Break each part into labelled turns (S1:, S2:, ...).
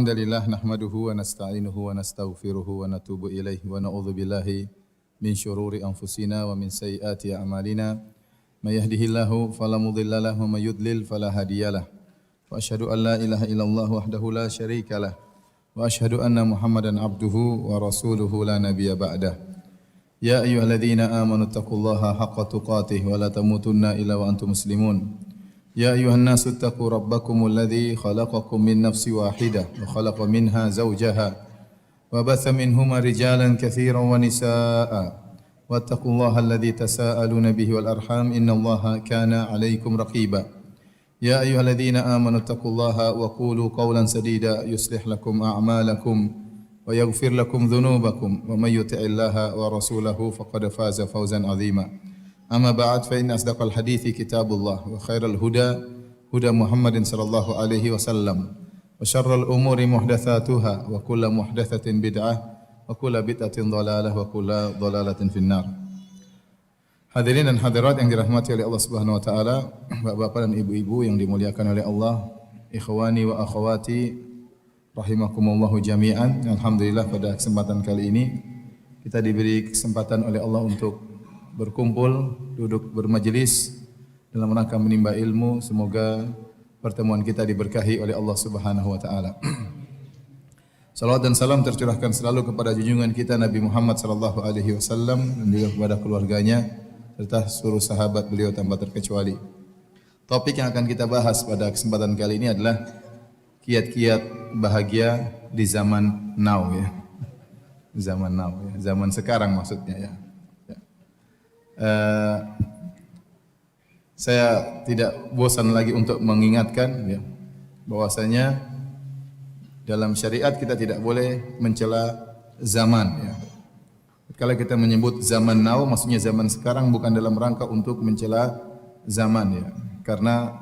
S1: Alhamdulillah nahmaduhu wa nasta'inuhu wa nastaghfiruhu wa natubu ilaihi wa na'udzu billahi min syururi anfusina wa min sayyiati a'malina may yahdihillahu fala mudilla lahu wa may yudlil fala hadiyalah wa asyhadu an la ilaha illallah wahdahu la syarikalah wa asyhadu anna Muhammadan abduhu wa rasuluhu la nabiyya ba'dah. Ya ayyuhalladzina amanu taqullaha haqqa tuqatih wa la tamutunna illa wa antum muslimun. يا أيها الناس اتقوا ربكم الذي خلقكم من نفس واحدة وخلق منها زوجها وبث منهما رجالا كثيرا ونساء واتقوا الله الذي تساءلون به والأرحام إن الله كان عليكم رقيبا يا أيها الذين آمنوا اتقوا الله وقولوا قولا سديدا يصلح لكم أعمالكم ويغفر لكم ذنوبكم ومن يطع الله ورسوله فقد فاز فوزا عظيما. Amma ba'd fa inna asdaqal hadithi kitabullah wa khairal huda huda Muhammadin sallallahu alaihi wasallam wa syarrul umuri muhdatsatuha wa kullu muhdatsatin bid'ah wa kullu bid'atin dhalalah wa kullu dhalalatin finnar. Hadirin dan hadirat yang dirahmati oleh Allah Subhanahu wa taala, bapak-bapak dan ibu-ibu yang dimuliakan oleh Allah, ikhwani wa akhwati rahimakumullah jami'an. Alhamdulillah pada kesempatan kali ini kita diberi kesempatan oleh Allah untuk berkumpul, duduk bermajelis dalam rangka menimba ilmu. Semoga pertemuan kita diberkahi oleh Allah Subhanahu wa taala. Salawat dan salam tercurahkan selalu kepada junjungan kita Nabi Muhammad sallallahu alaihi wasallam dan juga kepada keluarganya serta seluruh sahabat beliau tanpa terkecuali. Topik yang akan kita bahas pada kesempatan kali ini adalah kiat-kiat bahagia di zaman now ya. Zaman now ya, zaman sekarang maksudnya ya. Saya tidak bosan lagi untuk mengingatkan ya, bahwasanya dalam syariat kita tidak boleh mencela zaman ya. Kalau kita menyebut zaman now maksudnya zaman sekarang bukan dalam rangka untuk mencela zaman ya. Karena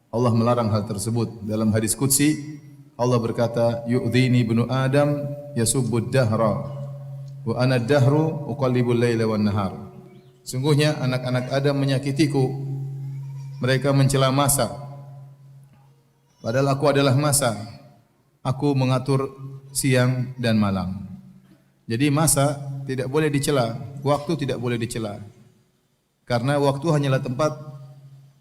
S1: Allah melarang hal tersebut. Dalam hadis qudsi Allah berkata, yu'dhini ibnu Adam yasubbud dahra wa ana ad-dahru uqallibul laila wan nahar. Sungguhnya anak-anak Adam menyakitiku, mereka mencela masa. Padahal aku adalah masa. Aku mengatur siang dan malam. Jadi masa tidak boleh dicela, waktu tidak boleh dicela. Karena waktu hanyalah tempat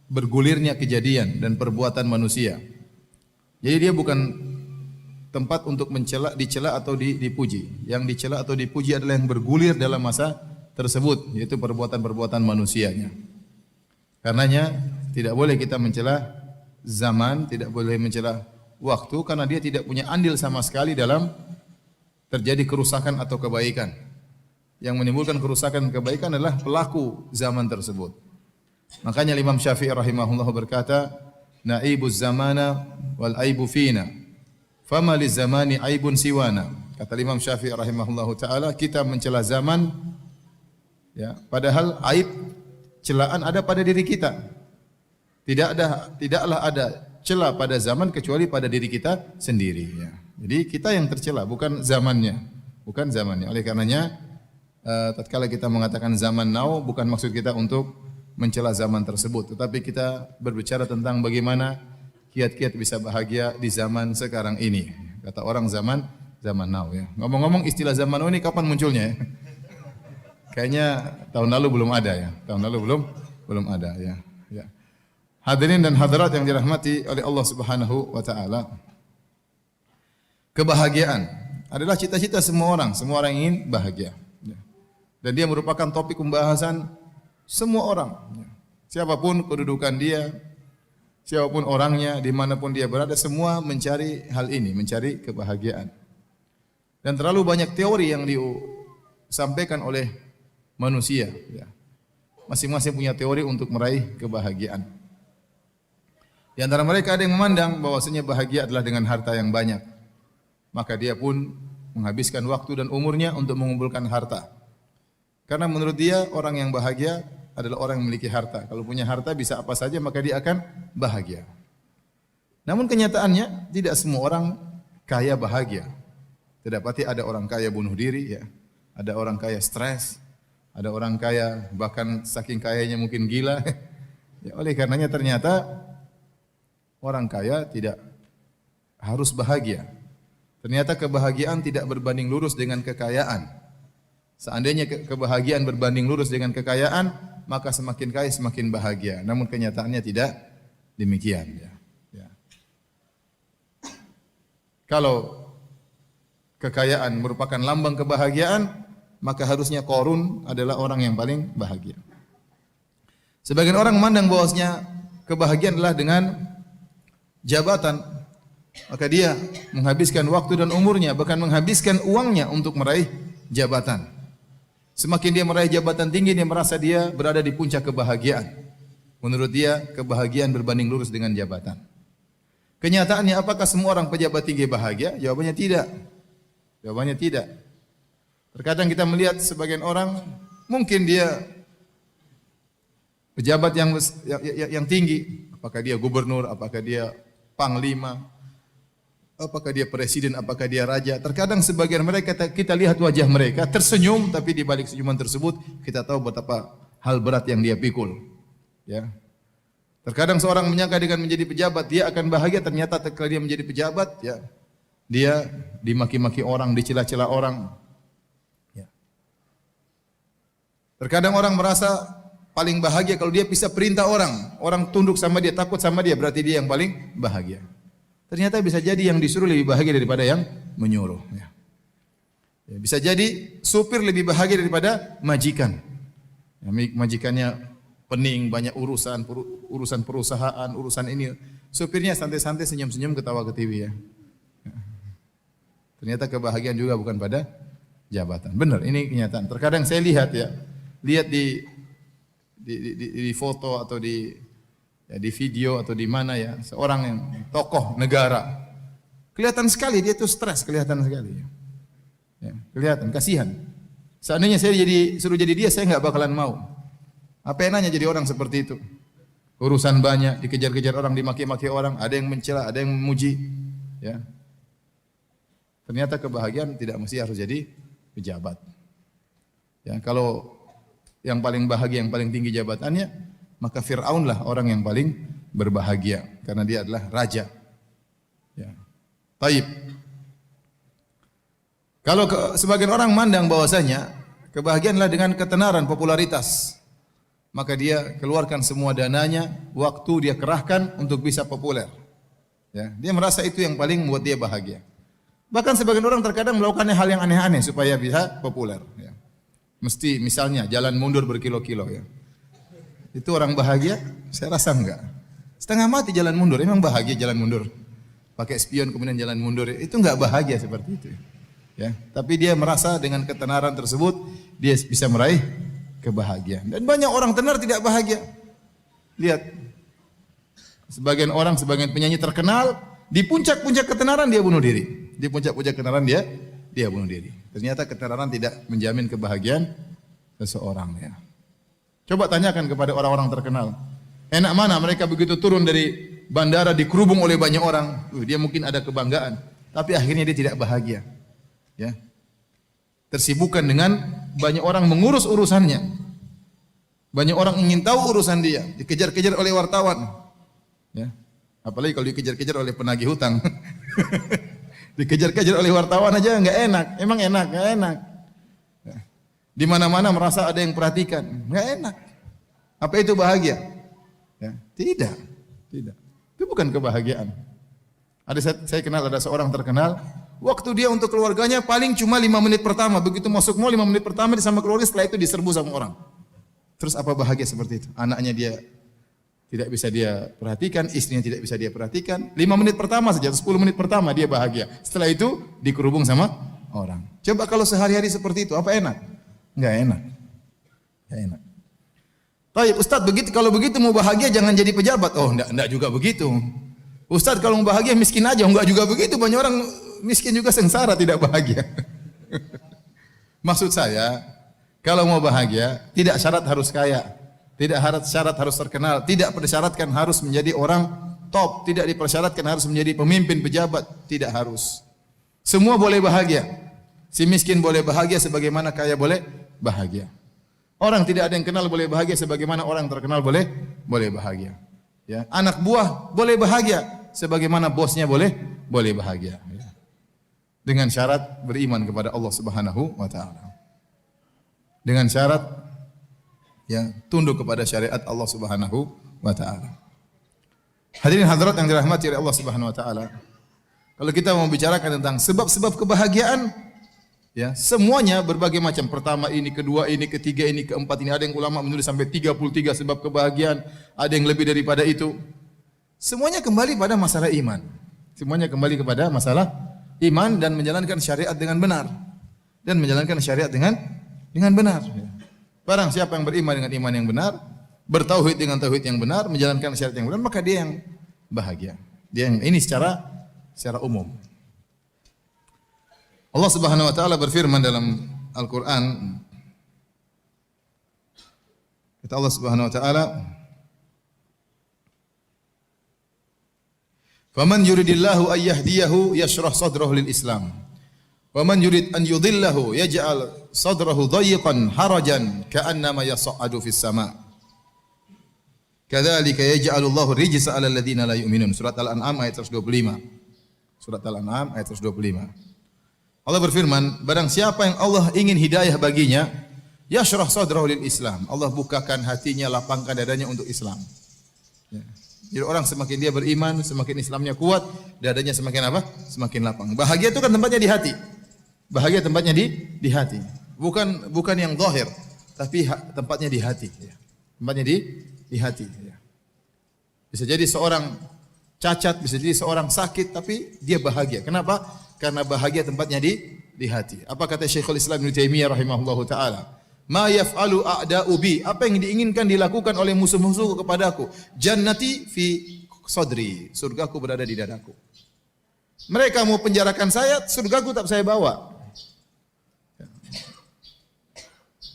S1: bergulirnya kejadian dan perbuatan manusia. Jadi dia bukan tempat untuk dicela atau dipuji. Yang dicela atau dipuji adalah yang bergulir dalam masa tersebut, yaitu perbuatan-perbuatan manusianya. Karenanya tidak boleh kita mencela zaman, tidak boleh mencela waktu, karena dia tidak punya andil sama sekali dalam terjadi kerusakan atau kebaikan. Yang menimbulkan kerusakan dan kebaikan adalah pelaku zaman tersebut. Makanya Imam Syafi'i rahimahullah berkata, naibuz zamana wal aibu fina, fama liz zamani aibun siwana. Kata Imam Syafi'i rahimahullah taala, kita mencela zaman ya, padahal aib celaan ada pada diri kita. Tidaklah ada cela pada zaman kecuali pada diri kita sendiri ya. Jadi kita yang tercela, bukan zamannya. Bukan zamannya. Oleh karenanya tatkala kita mengatakan zaman now bukan maksud kita untuk mencela zaman tersebut, tetapi kita berbicara tentang bagaimana kiat-kiat bisa bahagia di zaman sekarang ini. Kata orang zaman now ya. Ngomong-ngomong istilah zaman now ini kapan munculnya ya? Kayaknya tahun lalu belum ada ya. Tahun lalu belum ada ya. Ya. Hadirin dan hadirat yang dirahmati oleh Allah Subhanahu wa taala. Kebahagiaan adalah cita-cita semua orang. Semua orang ingin bahagia. Ya. Dan dia merupakan topik pembahasan semua orang. Ya. Siapapun kedudukan dia, siapapun orangnya, dimanapun dia berada, semua mencari hal ini, mencari kebahagiaan. Dan terlalu banyak teori yang disampaikan oleh manusia ya. Masing-masing punya teori untuk meraih kebahagiaan. Di antara mereka ada yang memandang bahwasanya bahagia adalah dengan harta yang banyak. Maka dia pun menghabiskan waktu dan umurnya untuk mengumpulkan harta. Karena menurut dia orang yang bahagia adalah orang yang memiliki harta. Kalau punya harta bisa apa saja maka dia akan bahagia. Namun kenyataannya tidak semua orang kaya bahagia. Terdapati ada orang kaya bunuh diri ya. Ada orang kaya stres. Ada orang kaya bahkan saking kayanya mungkin gila. Ya, oleh karenanya ternyata orang kaya tidak harus bahagia. Ternyata kebahagiaan tidak berbanding lurus dengan kekayaan. Seandainya kebahagiaan berbanding lurus dengan kekayaan, maka semakin kaya semakin bahagia. Namun kenyataannya tidak demikian. Ya. Ya. Kalau kekayaan merupakan lambang kebahagiaan, maka harusnya Qarun adalah orang yang paling bahagia. Sebagian orang memandang bahwasanya kebahagiaan adalah dengan jabatan, maka dia menghabiskan waktu dan umurnya, bahkan menghabiskan uangnya untuk meraih jabatan. Semakin dia meraih jabatan tinggi, dia merasa dia berada di puncak kebahagiaan. Menurut dia, kebahagiaan berbanding lurus dengan jabatan. Kenyataannya, apakah semua orang pejabat tinggi bahagia? Jawabannya tidak. Jawabannya tidak. Terkadang kita melihat sebagian orang, mungkin dia pejabat yang tinggi, apakah dia gubernur, apakah dia panglima, apakah dia presiden, apakah dia raja. Terkadang sebagian mereka kita lihat wajah mereka tersenyum, tapi di balik senyuman tersebut kita tahu betapa hal berat yang dia pikul. Ya. Terkadang seorang menyangka dengan menjadi pejabat dia akan bahagia, ternyata ketika dia menjadi pejabat, ya, dia dimaki-maki orang, dicela-cela orang. Ya. Terkadang orang merasa paling bahagia kalau dia bisa perintah orang tunduk sama dia, takut sama dia, berarti dia yang paling bahagia. Ternyata bisa jadi yang disuruh lebih bahagia daripada yang menyuruh. Ya. Bisa jadi supir lebih bahagia daripada majikan. Ya, majikannya pening, banyak urusan perusahaan, urusan ini. Supirnya santai-santai, senyum-senyum, ketawa ketiwi. Ya. Ternyata kebahagiaan juga bukan pada jabatan. Benar, ini kenyataan. Terkadang saya lihat di foto atau di video atau di mana ya, seorang yang tokoh negara, kelihatan sekali dia itu stres, kelihatan sekali. Ya, kelihatan, kasihan. Seandainya saya suruh jadi dia, saya nggak bakalan mau. Apa enaknya jadi orang seperti itu? Urusan banyak, dikejar-kejar orang, dimaki-maki orang, ada yang mencela, ada yang memuji. Ya. Ternyata kebahagiaan tidak mesti harus jadi pejabat. Ya, kalau yang paling bahagia, yang paling tinggi jabatannya, maka Fir'aun lah orang yang paling berbahagia karena dia adalah raja. Ya. Taib. Kalau sebagian orang mandang bahwasanya kebahagiaan adalah dengan ketenaran, popularitas, maka dia keluarkan semua dananya, waktu dia kerahkan untuk bisa populer. Ya. Dia merasa itu yang paling membuat dia bahagia. Bahkan sebagian orang terkadang melakukan hal yang aneh-aneh supaya bisa populer. Ya. Mesti misalnya jalan mundur berkilo-kilo. Ya. Itu orang bahagia? Saya rasa enggak. Setengah mati jalan mundur, emang bahagia jalan mundur? Pakai spion kemudian jalan mundur, itu enggak bahagia seperti itu. Ya, tapi dia merasa dengan ketenaran tersebut dia bisa meraih kebahagiaan. Dan banyak orang tenar tidak bahagia. Lihat, sebagian penyanyi terkenal di puncak-puncak ketenaran dia bunuh diri. Di puncak-puncak ketenaran dia bunuh diri. Ternyata ketenaran tidak menjamin kebahagiaan seseorang. Ya. Coba tanyakan kepada orang-orang terkenal. Enak mana mereka begitu turun dari bandara dikerubung oleh banyak orang. Dia mungkin ada kebanggaan, tapi akhirnya dia tidak bahagia. Ya. Tersibukkan dengan banyak orang mengurus urusannya. Banyak orang ingin tahu urusan dia, dikejar-kejar oleh wartawan. Ya. Apalagi kalau dikejar-kejar oleh penagih hutang. Dikejar-kejar oleh wartawan aja enggak enak. Emang enak? Enggak enak. Di mana-mana merasa ada yang perhatikan, enggak enak. Apa itu bahagia? Ya, tidak. Itu bukan kebahagiaan. Saya kenal ada seorang terkenal, waktu dia untuk keluarganya paling cuma 5 menit pertama. Begitu masuk mall 5 menit pertama dia sama keluarga, setelah itu diserbu sama orang. Terus apa bahagia seperti itu? Anaknya dia tidak bisa dia perhatikan, istrinya tidak bisa dia perhatikan. 5 menit pertama saja, 10 menit pertama dia bahagia. Setelah itu dikerubung sama orang. Coba kalau sehari-hari seperti itu, apa enak? Enggak enak. Enggak enak. Baik, Ustaz, kalau begitu mau bahagia jangan jadi pejabat. Oh, enggak juga begitu. Ustaz, kalau mau bahagia miskin aja. Enggak juga begitu. Banyak orang miskin juga sengsara tidak bahagia. Maksud saya, kalau mau bahagia tidak syarat harus kaya, tidak syarat harus terkenal, tidak persyaratkan harus menjadi orang top, tidak dipersyaratkan harus menjadi pemimpin pejabat, tidak harus. Semua boleh bahagia. Si miskin boleh bahagia sebagaimana kaya boleh bahagia. Orang tidak ada yang kenal boleh bahagia sebagaimana orang terkenal boleh bahagia. Ya, anak buah boleh bahagia sebagaimana bosnya boleh bahagia. Ya. dengan syarat beriman kepada Allah Subhanahu wa taala. Dengan syarat tunduk kepada syariat Allah Subhanahu wa taala. Hadirin hadirat yang dirahmati oleh Allah Subhanahu wa taala. Kalau kita mau bicarakan tentang sebab-sebab kebahagiaan, semuanya berbagai macam. Pertama ini, kedua ini, ketiga ini, keempat ini. Ada yang ulama menulis sampai 33 sebab kebahagiaan, ada yang lebih daripada itu. Semuanya kembali pada masalah iman. Semuanya kembali kepada masalah iman dan menjalankan syariat dengan benar. Dan menjalankan syariat dengan benar. Barang siapa yang beriman dengan iman yang benar, bertauhid dengan tauhid yang benar, menjalankan syariat yang benar, maka dia yang bahagia. Dia yang ini secara umum. Allah Subhanahu wa taala berfirman dalam Al-Qur'an, kata Allah Subhanahu wa taala, "Faman yuridillahu ay yahdiyahu yashrah sadrahu lil Islam. Wa man yurid an yudhillahu yaj'al sadrahu dayiqan harajan ka'annama yas'adu fis sama'. Kadzalika yaj'alullahu rijsa 'alal ladzina la yu'minun." Surat Al-An'am ayat 125. Surat Al-An'am ayat 125. Allah berfirman, barang siapa yang Allah ingin hidayah baginya, yashrah sadrahu lil Islam. Allah bukakan hatinya, lapangkan dadanya untuk Islam. Jadi orang semakin dia beriman, semakin Islamnya kuat, dadanya semakin apa? Semakin lapang. Bahagia itu kan tempatnya di hati. Bahagia tempatnya di hati. Bukan yang zahir, tapi tempatnya di hati. Tempatnya di hati. Bisa jadi seorang cacat, bisa jadi seorang sakit, tapi dia bahagia. Kenapa? Karena bahagia tempatnya di hati. Apa kata Syekhul Islam Ibnu Taimiyah rahimahullahu taala? Ma yaf'alu a'da'u bi, apa yang diinginkan dilakukan oleh musuh-musuhku kepadaku? Jannati fi sadri, surgaku berada di dadaku. Mereka mau penjarakan saya, surgaku tak saya bawa.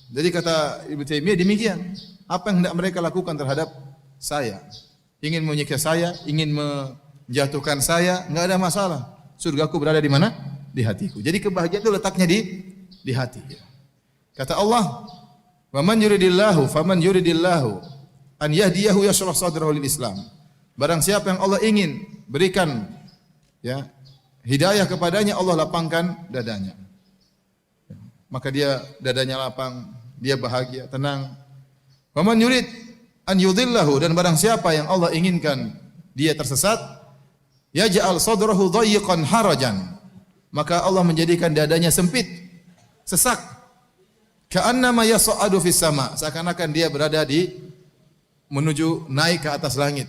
S1: Jadi kata Ibnu Taimiyah demikian. Apa yang hendak mereka lakukan terhadap saya? Ingin menyiksa saya, ingin menjatuhkan saya, enggak ada masalah. Surgaku berada di mana? Di hatiku. Jadi kebahagiaan itu letaknya di hati. Kata Allah, "Wa man yuridillahu faman yuridillahu an yahdiyahu yashrah sadrahu lil Islam." Barang siapa yang Allah ingin berikan hidayah kepadanya, Allah lapangkan dadanya. Maka dia dadanya lapang, dia bahagia, tenang. Wa man yurid an yudhillahu, dan barang siapa yang Allah inginkan dia tersesat, yaj'al sadrahu dayiqan harajan, maka Allah menjadikan dadanya sempit, sesak. Ka'annama yas'adu fis sama', seakan-akan dia berada menuju naik ke atas langit.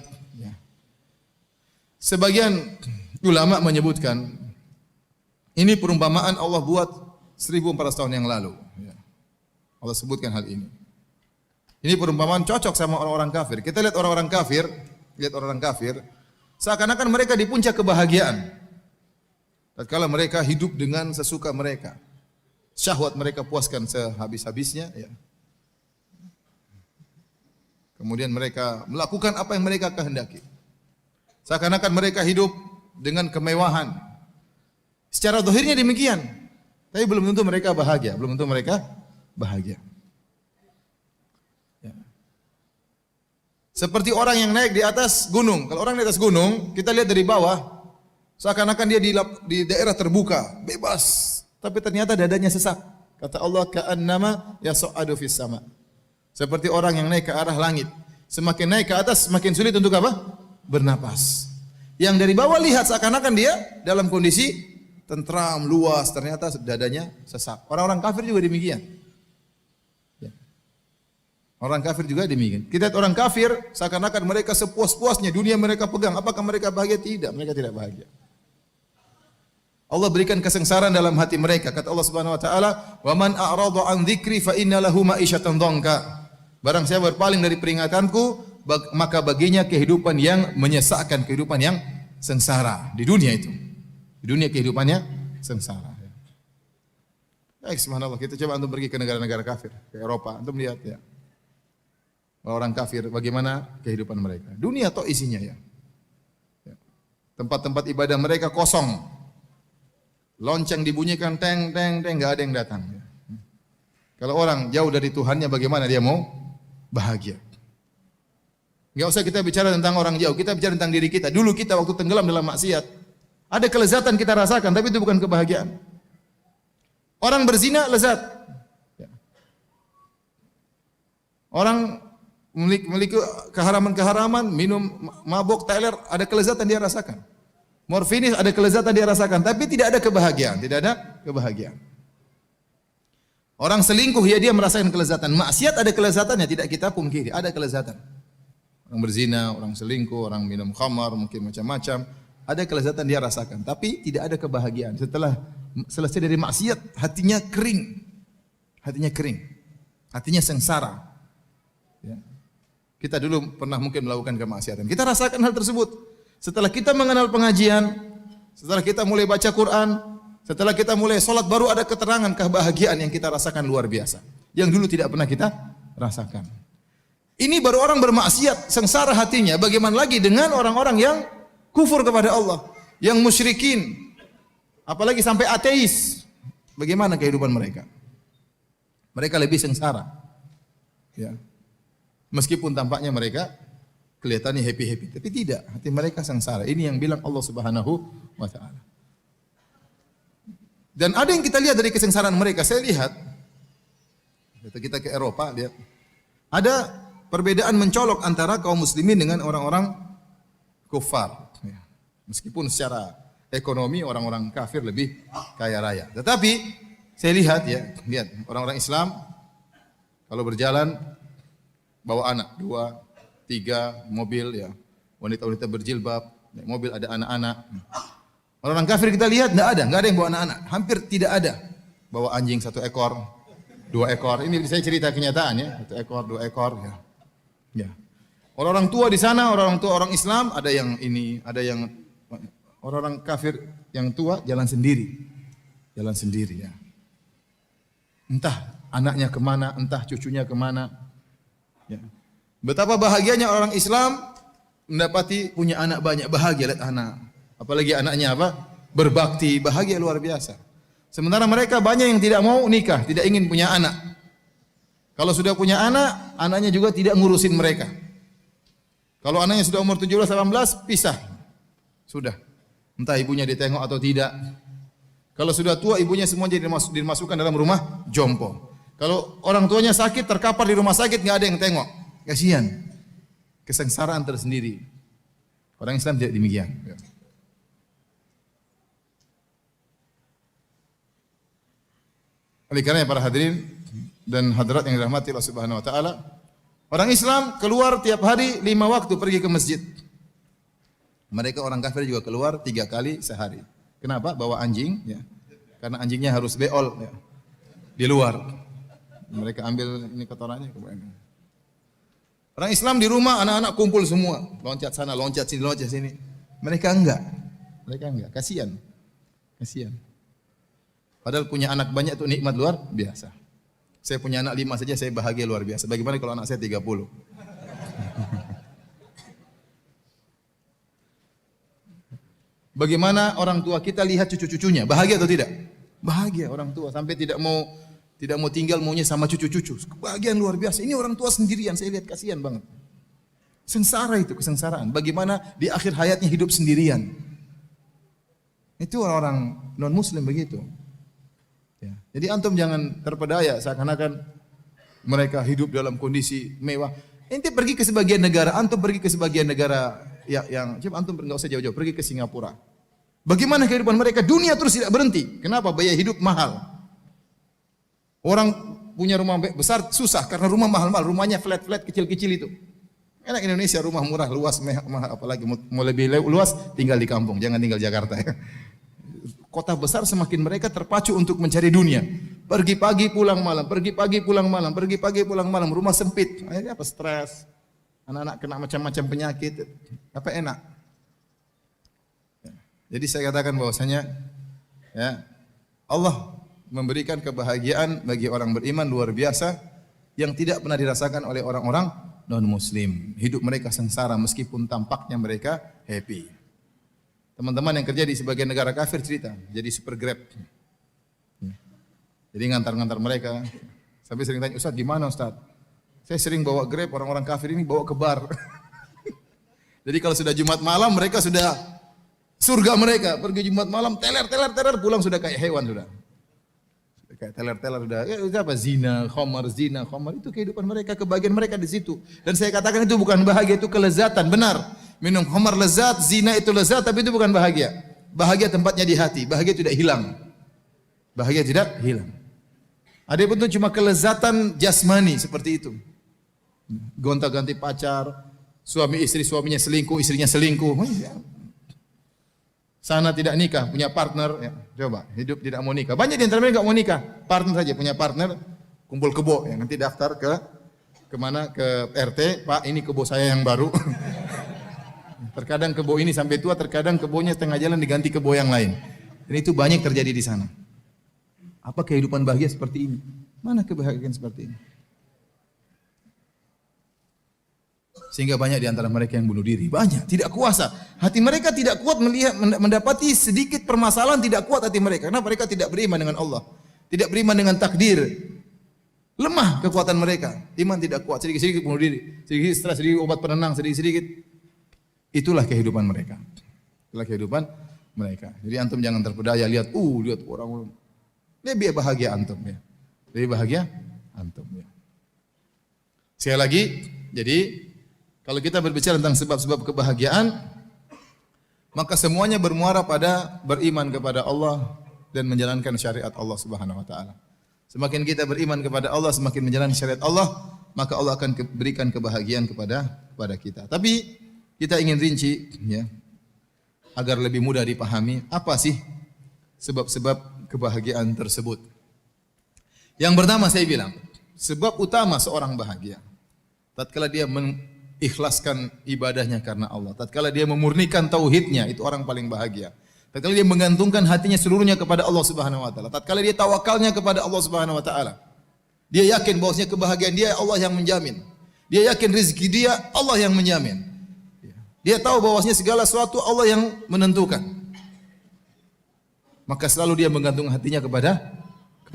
S1: Sebagian ulama menyebutkan ini perumpamaan Allah buat 1400 tahun yang lalu. Allah sebutkan hal ini. Ini perumpamaan cocok sama orang-orang kafir. Kita lihat orang-orang kafir, seakan-akan mereka di puncak kebahagiaan. Tatkala mereka hidup dengan sesuka mereka. Syahwat mereka puaskan sehabis-habisnya. Kemudian mereka melakukan apa yang mereka kehendaki. Seakan-akan mereka hidup dengan kemewahan. Secara zahirnya demikian. Tapi belum tentu mereka bahagia. Seperti orang yang naik di atas gunung. Kalau orang di atas gunung, kita lihat dari bawah, seakan-akan dia di daerah terbuka, bebas. Tapi ternyata dadanya sesak. Kata Allah, ka'annama yas'adu fis sama'. Seperti orang yang naik ke arah langit. Semakin naik ke atas, semakin sulit untuk apa? Bernapas. Yang dari bawah lihat seakan-akan dia dalam kondisi tentram, luas. Ternyata dadanya sesak. Orang-orang kafir juga demikian. Orang kafir juga demikian. Kita lihat orang kafir, seakan-akan mereka sepuas-puasnya. Dunia mereka pegang. Apakah mereka bahagia? Tidak. Mereka tidak bahagia. Allah berikan kesengsaraan dalam hati mereka. Kata Allah Subhanahu wa taala, "Wa man a'rada 'an dzikri fa inna lahu ma'isyatan dhanka." Barang siapa berpaling dari peringatanku, maka baginya kehidupan yang menyesakkan, kehidupan yang sengsara di dunia itu. Di dunia kehidupannya sengsara. Baik, subhanallah, kita coba antum pergi ke negara-negara kafir, ke Eropa, antum lihat ya. Orang kafir bagaimana kehidupan mereka. Dunia toh isinya ya. Tempat-tempat ibadah mereka kosong. Lonceng dibunyikan teng teng teng, enggak ada yang datang. Kalau orang jauh dari Tuhannya, bagaimana dia mau bahagia? Enggak usah kita bicara tentang orang jauh, kita bicara tentang diri kita. Dulu kita waktu tenggelam dalam maksiat, Ada kelezatan kita rasakan, tapi itu bukan kebahagiaan. Orang berzina lezat. Orang memiliki keharaman-keharaman, minum mabuk, teler, ada kelezatan dia rasakan. Morfinis ada kelezatan dia rasakan, tapi tidak ada kebahagiaan, tidak ada kebahagiaan. Orang selingkuh ya dia merasakan kelezatan. Maksiat ada kelezatannya, tidak kita pungkiri, ada kelezatan. Orang berzina, orang selingkuh, orang minum khamar, mungkin macam-macam, ada kelezatan dia rasakan, tapi tidak ada kebahagiaan. Setelah selesai dari maksiat, hatinya kering. Hatinya kering. Hatinya sengsara. Ya. Kita dulu pernah mungkin melakukan kemaksiatan. Kita rasakan hal tersebut. Setelah kita mengenal pengajian, setelah kita mulai baca Quran, setelah kita mulai sholat, baru ada keterangan kebahagiaan yang kita rasakan luar biasa. Yang dulu tidak pernah kita rasakan. Ini baru orang bermaksiat, sengsara hatinya. Bagaimana lagi dengan orang-orang yang kufur kepada Allah, yang musyrikin, apalagi sampai ateis. Bagaimana kehidupan mereka? Mereka lebih sengsara. Ya. Meskipun tampaknya mereka kelihatannya happy-happy, tapi tidak, hati mereka sengsara. Ini yang bilang Allah Subhanahu wa taala. Dan ada yang kita lihat dari kesengsaraan mereka. Saya lihat kita ke Eropa, lihat ada perbedaan mencolok antara kaum muslimin dengan orang-orang kufar. Meskipun secara ekonomi orang-orang kafir lebih kaya raya. Tetapi saya lihat lihat orang-orang Islam kalau berjalan bawa anak 2, 3 mobil ya, wanita-wanita berjilbab, naik mobil ada anak-anak. Orang kafir kita lihat enggak ada yang bawa anak-anak, hampir tidak ada. Bawa anjing 1 ekor, 2 ekor. Ini saya cerita kenyataan ya, 1 ekor, 2 ekor ya. Ya. Orang-orang tua di sana, orang-orang tua orang Islam ada yang ini, ada yang orang-orang kafir yang tua jalan sendiri. Jalan sendiri ya. Entah anaknya kemana, entah cucunya kemana. Ya. Betapa bahagianya orang Islam mendapati punya anak banyak, bahagia lihat anak. Apalagi anaknya apa? Berbakti, bahagia luar biasa. Sementara mereka banyak yang tidak mau nikah, tidak ingin punya anak. Kalau sudah punya anak, anaknya juga tidak ngurusin mereka. Kalau anaknya sudah umur 17, 18, pisah. Sudah. Entah ibunya ditengok atau tidak. Kalau sudah tua, ibunya semua jadi dimasukkan dalam rumah jompo. Kalau orang tuanya sakit, terkapar di rumah sakit, nggak ada yang tengok. Kasihan, kesengsaraan tersendiri. Orang Islam tidak demikian. Oleh karena para hadirin dan hadirat yang dirahmati Allah Subhanahu wa taala, orang Islam keluar tiap hari 5 waktu pergi ke masjid. Mereka orang kafir juga keluar 3 kali sehari. Kenapa? Bawa anjing, ya. Karena anjingnya harus beol ya, di luar. Mereka ambil ini kotorannya kemudian. Orang Islam di rumah anak-anak kumpul semua, loncat sana, loncat sini, loncat sini. Mereka enggak. Kasihan. Padahal punya anak banyak itu nikmat luar biasa. Saya punya anak 5 saja saya bahagia luar biasa. Bagaimana kalau anak saya 30? Bagaimana orang tua kita lihat cucu-cucunya, bahagia atau tidak? Bahagia orang tua sampai tidak mau tinggal, maunya sama cucu-cucu. Kebahagiaan luar biasa. Ini orang tua sendirian, saya lihat kasihan banget. Sengsara itu, kesengsaraan. Bagaimana di akhir hayatnya hidup sendirian. Itu orang-orang non-muslim begitu. Ya. Jadi antum jangan terpedaya seakan-akan mereka hidup dalam kondisi mewah. Ente pergi ke sebagian negara, antum pergi ke sebagian negara yang coba antum enggak usah jauh-jauh, pergi ke Singapura. Bagaimana kehidupan mereka? Dunia terus tidak berhenti. Kenapa? Biaya hidup mahal. Orang punya rumah besar susah karena rumah mahal-mahal, rumahnya flat-flat kecil-kecil itu. Enak Indonesia rumah murah, luas, mahal, apalagi mau lebih luas tinggal di kampung, jangan tinggal Jakarta ya. Kota besar semakin mereka terpacu untuk mencari dunia. Pergi pagi pulang malam, pergi pagi pulang malam, pergi pagi pulang malam, rumah sempit. Akhirnya apa? Stres. Anak-anak kena macam-macam penyakit. Apa enak? Jadi saya katakan bahwasanya ya Allah memberikan kebahagiaan bagi orang beriman luar biasa yang tidak pernah dirasakan oleh orang-orang non-muslim. Hidup mereka sengsara meskipun tampaknya mereka happy. Teman-teman yang kerja di sebagian negara kafir cerita, jadi super Grab. Jadi ngantar-ngantar mereka. Sampai sering tanya, Ustaz di mana Ustaz? Saya sering bawa Grab, orang-orang kafir ini bawa ke bar. Jadi kalau sudah Jumat malam mereka sudah Surga mereka, pergi Jumat malam, teler, pulang sudah kayak hewan sudah. Kayak teler sudah. Ya, apa? Zina, khamar, itu kehidupan mereka, kebahagiaan mereka di situ. Dan saya katakan itu bukan bahagia, itu kelezatan, benar. Minum khamar lezat, zina itu lezat, tapi itu bukan bahagia. Bahagia tempatnya di hati, bahagia tidak hilang. Bahagia tidak hilang. Ada pun itu cuma kelezatan jasmani seperti itu. Gonta-ganti pacar, suami istri, suaminya selingkuh, istrinya selingkuh. Sana tidak nikah, punya partner, ya, coba hidup tidak mau nikah. Banyak di antara mereka enggak mau nikah, partner saja, punya partner, kumpul kebo, ya, nanti daftar ke mana, ke RT, Pak ini kebo saya yang baru. Terkadang kebo ini sampai tua, terkadang kebonya setengah jalan diganti kebo yang lain. Dan itu banyak terjadi di sana. Apa kehidupan bahagia seperti ini? Mana kebahagiaan seperti ini? Sehingga banyak di antara mereka yang bunuh diri. Banyak, tidak kuasa. Hati mereka tidak kuat mendapati sedikit permasalahan, tidak kuat hati mereka. Karena mereka tidak beriman dengan Allah. Tidak beriman dengan takdir. Lemah kekuatan mereka. Iman tidak kuat. Sedikit-sedikit bunuh diri. Sedikit stres, sedikit obat penenang, sedikit-sedikit. Itulah kehidupan mereka. Itulah kehidupan mereka. Jadi antum jangan terpedaya. Lihat orang. Lebih bahagia antum. Ya. Lebih bahagia antum. Ya. Sekali lagi, jadi kalau kita berbicara tentang sebab-sebab kebahagiaan, maka semuanya bermuara pada beriman kepada Allah dan menjalankan syariat Allah Subhanahu wa taala. Semakin kita beriman kepada Allah, semakin menjalankan syariat Allah, maka Allah akan berikan kebahagiaan kepada kita. Tapi kita ingin rinci ya, agar lebih mudah dipahami, apa sih sebab-sebab kebahagiaan tersebut. Yang pertama saya bilang, sebab utama seorang bahagia tatkala dia ikhlaskan ibadahnya karena Allah. Tatkala dia memurnikan tauhidnya, itu orang paling bahagia. Tatkala dia menggantungkan hatinya seluruhnya kepada Allah Subhanahu wa taala. Tatkala dia tawakalnya kepada Allah Subhanahu wa taala. Dia yakin bahwasanya kebahagiaan dia Allah yang menjamin. Dia yakin rezeki dia Allah yang menjamin. Dia tahu bahwasanya segala sesuatu Allah yang menentukan. Maka selalu dia menggantungkan hatinya kepada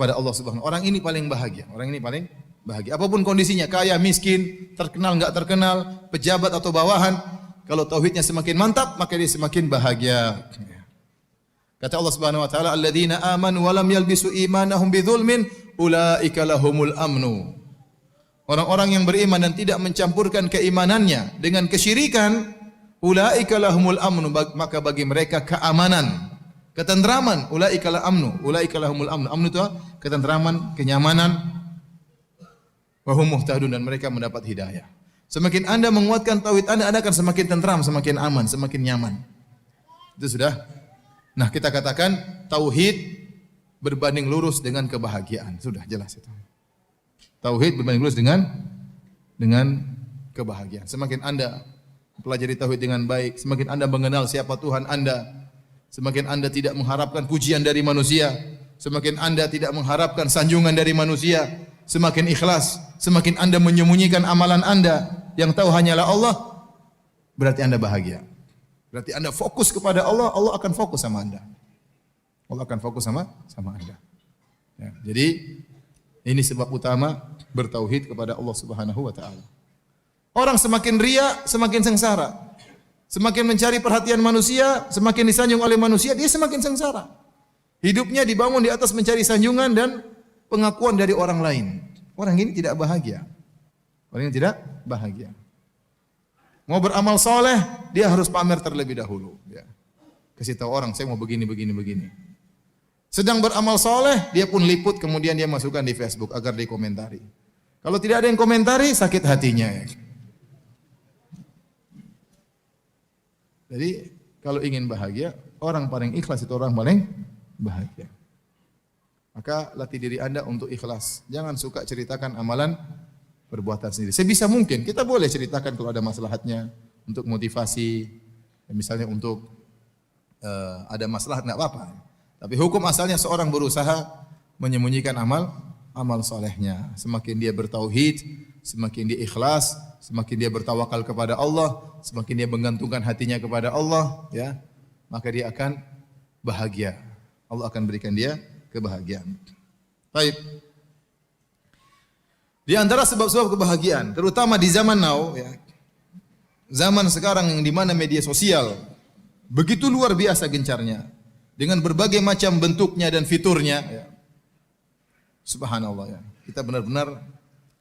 S1: Allah Subhanahu wa taala. Orang ini paling bahagia. Orang ini paling bahagia. Apapun kondisinya, kaya, miskin, terkenal, enggak terkenal, pejabat atau bawahan, kalau tauhidnya semakin mantap, maka dia semakin bahagia. Kata Allah Subhanahu wa taala, "Alladzina amanu wa lam yalbisu imanahum bidzulmin, ulaika lahumul amnu." Orang-orang yang beriman dan tidak mencampurkan keimanannya dengan kesyirikan, ulaika lahumul amnu, maka bagi mereka keamanan, ketentraman. Ulaika la amnu, ulaika lahumul amnu. Amnu itu ketentraman, kenyamanan. Wahum muhtadun, dan mereka mendapat hidayah. Semakin Anda menguatkan tauhid Anda akan semakin tentram, semakin aman, semakin nyaman. Itu sudah. Nah, kita katakan tauhid berbanding lurus dengan kebahagiaan. Sudah jelas itu. Tauhid berbanding lurus dengan kebahagiaan. Semakin Anda pelajari tauhid dengan baik, semakin Anda mengenal siapa Tuhan Anda, semakin Anda tidak mengharapkan pujian dari manusia, semakin Anda tidak mengharapkan sanjungan dari manusia, semakin ikhlas, semakin Anda menyembunyikan amalan Anda yang tahu hanyalah Allah, berarti Anda bahagia. Berarti Anda fokus kepada Allah, Allah akan fokus sama Anda. Allah akan fokus sama Anda. Ya, jadi ini sebab utama bertauhid kepada Allah Subhanahu wa taala. Orang semakin ria, semakin sengsara. Semakin mencari perhatian manusia, semakin disanjung oleh manusia, dia semakin sengsara. Hidupnya dibangun di atas mencari sanjungan dan pengakuan dari orang lain. Orang ini tidak bahagia. Orang ini tidak bahagia. Mau beramal soleh, dia harus pamer terlebih dahulu. Ya. Kasih tahu orang, saya mau begini. Sedang beramal soleh, dia pun liput, kemudian dia masukkan di Facebook agar dikomentari. Kalau tidak ada yang komentari, sakit hatinya. Ya. Jadi, kalau ingin bahagia, orang paling ikhlas itu orang paling bahagia. Maka latih diri Anda untuk ikhlas. Jangan suka ceritakan amalan perbuatan sendiri. Sebisa mungkin kita boleh ceritakan kalau ada maslahatnya untuk motivasi, misalnya untuk ada maslahat enggak apa-apa. Tapi hukum asalnya seorang berusaha menyembunyikan amal solehnya. Semakin dia bertauhid, semakin dia ikhlas, semakin dia bertawakal kepada Allah, semakin dia menggantungkan hatinya kepada Allah, ya, maka dia akan bahagia. Allah akan berikan dia kebahagiaan. Baik. Di antara sebab-sebab kebahagiaan, terutama di zaman now, ya, zaman sekarang yang di mana media sosial begitu luar biasa gencarnya dengan berbagai macam bentuknya dan fiturnya. Ya. Subhanallah ya. Kita benar-benar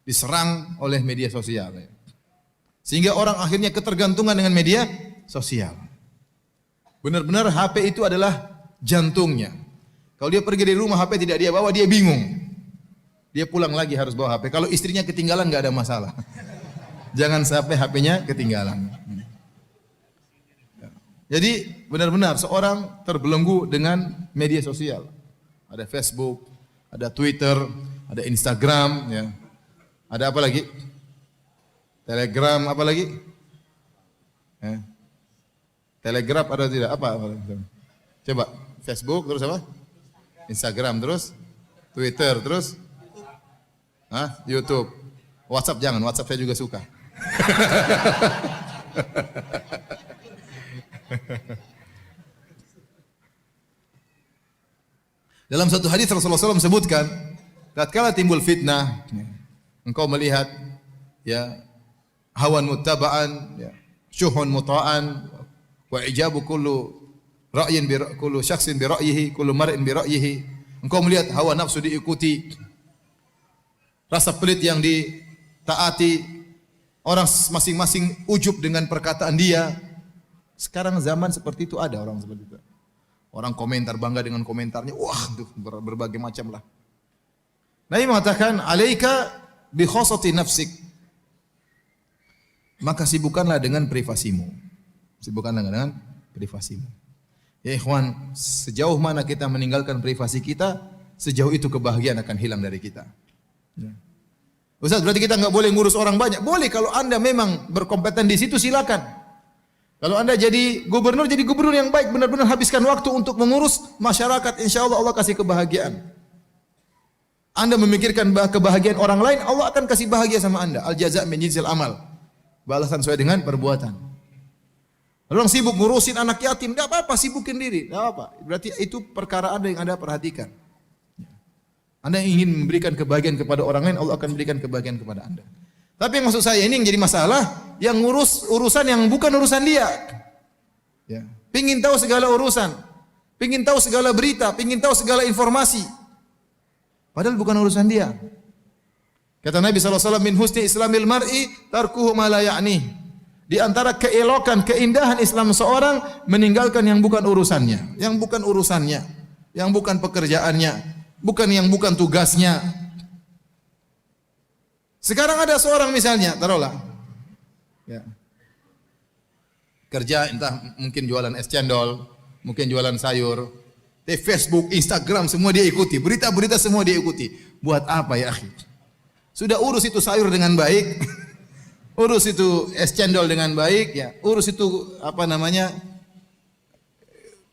S1: diserang oleh media sosial. Ya. Sehingga orang akhirnya ketergantungan dengan media sosial. Benar-benar HP itu adalah jantungnya. Kalau dia pergi dari rumah HP tidak dia bawa, dia bingung. Dia pulang lagi harus bawa HP. Kalau istrinya ketinggalan nggak ada masalah. Jangan sampai HP-nya ketinggalan. Jadi benar-benar seorang terbelenggu dengan media sosial. Ada Facebook, ada Twitter, ada Instagram, ya. Ada apa lagi? Telegram, apa lagi? Telegram ada tidak? Apa? Coba Facebook terus apa? Instagram terus, Twitter terus, YouTube, WhatsApp jangan, WhatsApp saya juga suka. Dalam satu hadis Rasulullah SAW sebutkan, tatkala timbul fitnah, engkau melihat ya hawan muttaba'an, ya, syuhun muta'an, wa ijabu kullu syakhsin bi ra'yihi, kullu mar'in bi ra'yihi. Engkau melihat hawa nafsu diikuti, rasa pelit yang ditaati, orang masing-masing ujub dengan perkataan dia. Sekarang zaman seperti itu ada orang seperti itu. Orang komentar bangga dengan komentarnya, wah itu berbagai macam lah. Nabi mengatakan, alaika bi khosati nafsik. Maka sibukkanlah dengan privasimu. Sibukkanlah dengan privasimu. Ya ikhwan, sejauh mana kita meninggalkan privasi kita, sejauh itu kebahagiaan akan hilang dari kita. Ya. Ustaz, berarti kita enggak boleh ngurus orang banyak? Boleh, kalau Anda memang berkompeten di situ silakan. Kalau Anda jadi gubernur yang baik, benar-benar habiskan waktu untuk mengurus masyarakat, insya Allah Allah kasih kebahagiaan. Anda memikirkan kebahagiaan orang lain, Allah akan kasih bahagia sama Anda. Al jaza' min jinsil amal. Balasan sesuai dengan perbuatan. Orang sibuk ngurusin anak yatim, tidak apa-apa, sibukin diri, tidak apa. Berarti itu perkara Anda yang Anda perhatikan. Anda ingin memberikan kebahagiaan kepada orang lain, Allah akan berikan kebahagiaan kepada Anda. Tapi yang maksud saya ini yang jadi masalah, yang ngurus urusan yang bukan urusan dia. Ya. Pingin tahu segala urusan, pingin tahu segala berita, pingin tahu segala informasi. Padahal bukan urusan dia. Kata Nabi SAW, min husni islamil mar'i tarkuhu ma la ya'ni. Di antara keelokan, keindahan Islam seorang, meninggalkan yang bukan urusannya, yang bukan urusannya, yang bukan pekerjaannya, yang bukan tugasnya. Sekarang ada seorang misalnya, taruhlah, ya, kerja entah mungkin jualan es cendol, mungkin jualan sayur, di Facebook, Instagram semua dia ikuti, berita-berita semua dia ikuti. Buat apa ya akhi? Sudah urus itu sayur dengan baik, urus itu es cendol dengan baik, ya, urus itu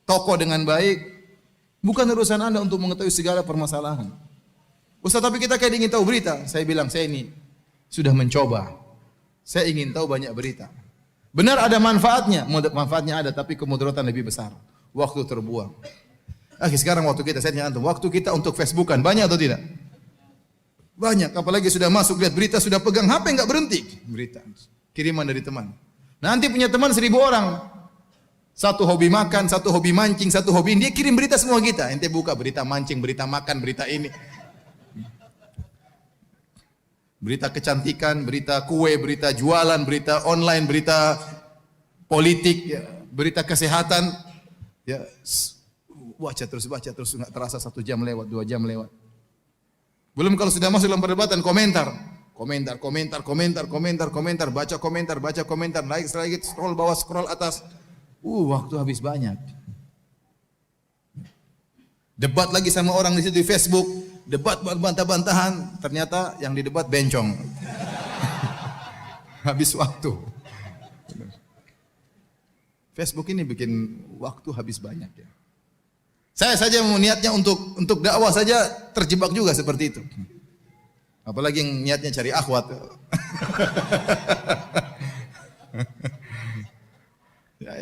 S1: toko dengan baik. Bukan urusan Anda untuk mengetahui segala permasalahan. Ustaz, tapi kita kayak ingin tahu berita. Saya bilang, saya ini sudah mencoba. Saya ingin tahu banyak berita. Benar ada manfaatnya, manfaatnya ada, tapi kemudaratan lebih besar. Waktu terbuang. Sekarang waktu kita, saya tanya antum, waktu kita untuk Facebookan banyak atau tidak? Banyak, apalagi sudah masuk lihat berita, sudah pegang HP enggak berhenti. Berita, kiriman dari teman. Nanti punya teman 1000 orang. Satu hobi makan, satu hobi mancing, satu hobi ini, dia kirim berita semua kita. Ente buka berita mancing, berita makan, berita ini. Berita kecantikan, berita kue, berita jualan, berita online, berita politik, ya, berita kesehatan. Ya, baca terus enggak terasa 1 jam lewat, 2 jam lewat. Belum kalau sudah masuk dalam perdebatan, komentar, baca komentar, naik lagi, scroll bawah, scroll atas. Waktu habis banyak. Debat lagi sama orang di situ di Facebook, debat bantah-bantahan, ternyata yang didebat bencong. Habis waktu. Facebook ini bikin waktu habis banyak ya. Saya saja mau niatnya untuk dakwah saja terjebak juga seperti itu. Apalagi yang niatnya cari akhwat. Ya,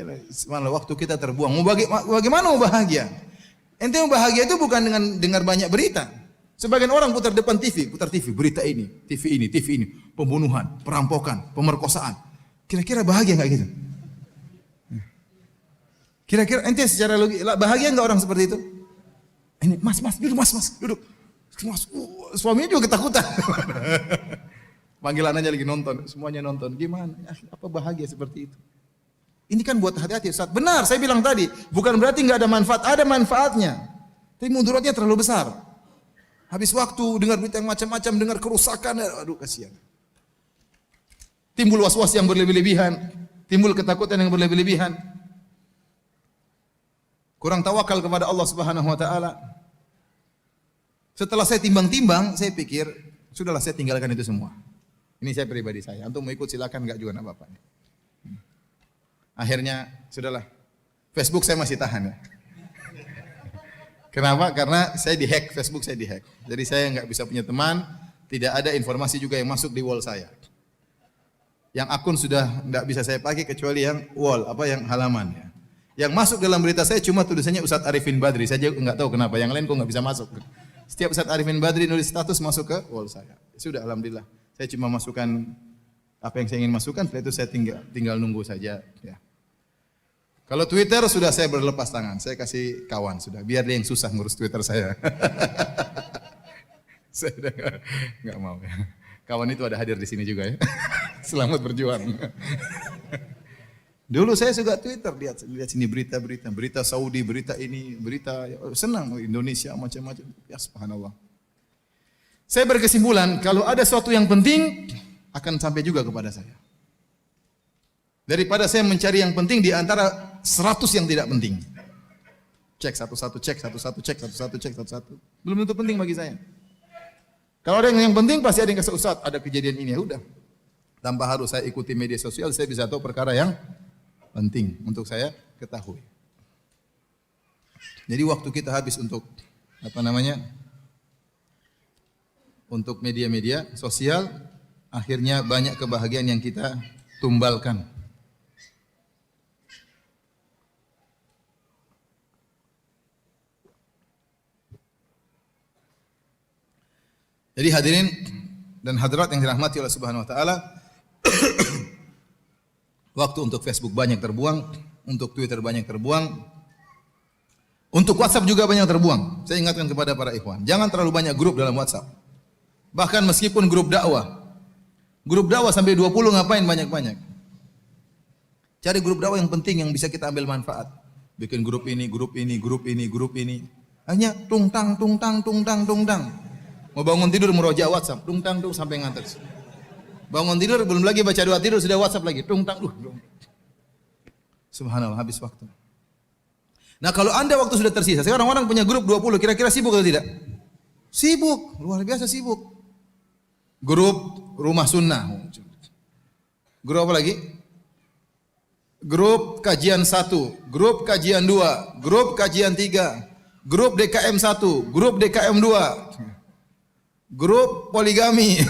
S1: malah waktu kita terbuang. Bagaimana mau bahagia? Ente mau bahagia itu bukan dengan dengar banyak berita. Sebagian orang putar depan TV, berita ini, TV ini, pembunuhan, perampokan, pemerkosaan. Kira-kira bahagia enggak gitu? Kira-kira ente secara logis bahagia enggak orang seperti itu? Ini mas duduk mas duduk. Mas, suaminya juga ketakutan. Panggilan aja lagi nonton, semuanya nonton. Gimana? Ya, apa bahagia seperti itu? Ini kan buat hati-hati Ustaz. Benar, saya bilang tadi, bukan berarti enggak ada manfaat, ada manfaatnya. Tapi mudaratnya terlalu besar. Habis waktu dengar berita yang macam-macam, dengar kerusakan, aduh kasihan. Timbul was-was yang berlebih-lebihan, timbul ketakutan yang berlebih-lebihan. Kurang tawakal kepada Allah Subhanahu wa taala. Setelah saya timbang-timbang, saya pikir, sudahlah saya tinggalkan itu semua. Ini saya pribadi saya. Antum mau ikut silakan, enggak juga enggak apa-apa. Akhirnya, sudahlah. Facebook saya masih tahan ya. Kenapa? Karena saya dihack, Facebook saya dihack. Jadi saya enggak bisa punya teman, tidak ada informasi juga yang masuk di wall saya. Yang akun sudah enggak bisa saya pakai kecuali yang wall, yang halaman ya. Yang masuk dalam berita saya cuma tulisannya Ustadz Arifin Badri. Saya enggak tahu kenapa, yang lain kok enggak bisa masuk. Setiap Ustadz Arifin Badri nulis status masuk ke wall saya. Sudah alhamdulillah. Saya cuma masukkan apa yang saya ingin masukkan, setelah itu saya tinggal nunggu saja ya. Kalau Twitter sudah saya berlepas tangan, saya kasih kawan sudah, biar dia yang susah ngurus Twitter saya. Saya udah enggak mau ya. Kawan itu ada hadir di sini juga ya. Selamat berjuang. Dulu saya suka Twitter, lihat sini berita Saudi, berita ini, berita senang Indonesia macam-macam. Ya subhanallah. Saya berkesimpulan kalau ada sesuatu yang penting akan sampai juga kepada saya. Daripada saya mencari yang penting di antara 100 yang tidak penting. Cek satu-satu. Belum tentu penting bagi saya. Kalau ada yang penting pasti ada yang kasih Ustaz, ada kejadian ini ya udah. Tanpa harus saya ikuti media sosial, saya bisa tahu perkara yang penting untuk saya ketahui. Jadi waktu kita habis untuk untuk media-media sosial, akhirnya banyak kebahagiaan yang kita tumbalkan. Jadi hadirin dan hadirat yang dirahmati Allah Subhanahu wa taala, waktu untuk Facebook banyak terbuang, untuk Twitter banyak terbuang, untuk WhatsApp juga banyak terbuang. Saya ingatkan kepada para ikhwan, jangan terlalu banyak grup dalam WhatsApp. Bahkan meskipun grup dakwah sampai 20 ngapain banyak-banyak. Cari grup dakwah yang penting yang bisa kita ambil manfaat. Bikin grup ini. Hanya tungtang. Mau bangun tidur meroja WhatsApp, tungtang sampai ngantuk. Bangun tidur belum lagi baca doa tidur sudah WhatsApp lagi, tungtang. Subhanallah, habis waktu. Nah, kalau Anda waktu sudah tersisa, sekarang orang punya grup 20, kira-kira sibuk atau tidak? Sibuk, luar biasa sibuk. Grup rumah sunnah. Grup apa lagi? Grup kajian 1, grup kajian 2, grup kajian 3, grup DKM 1, grup DKM 2. Grup poligami.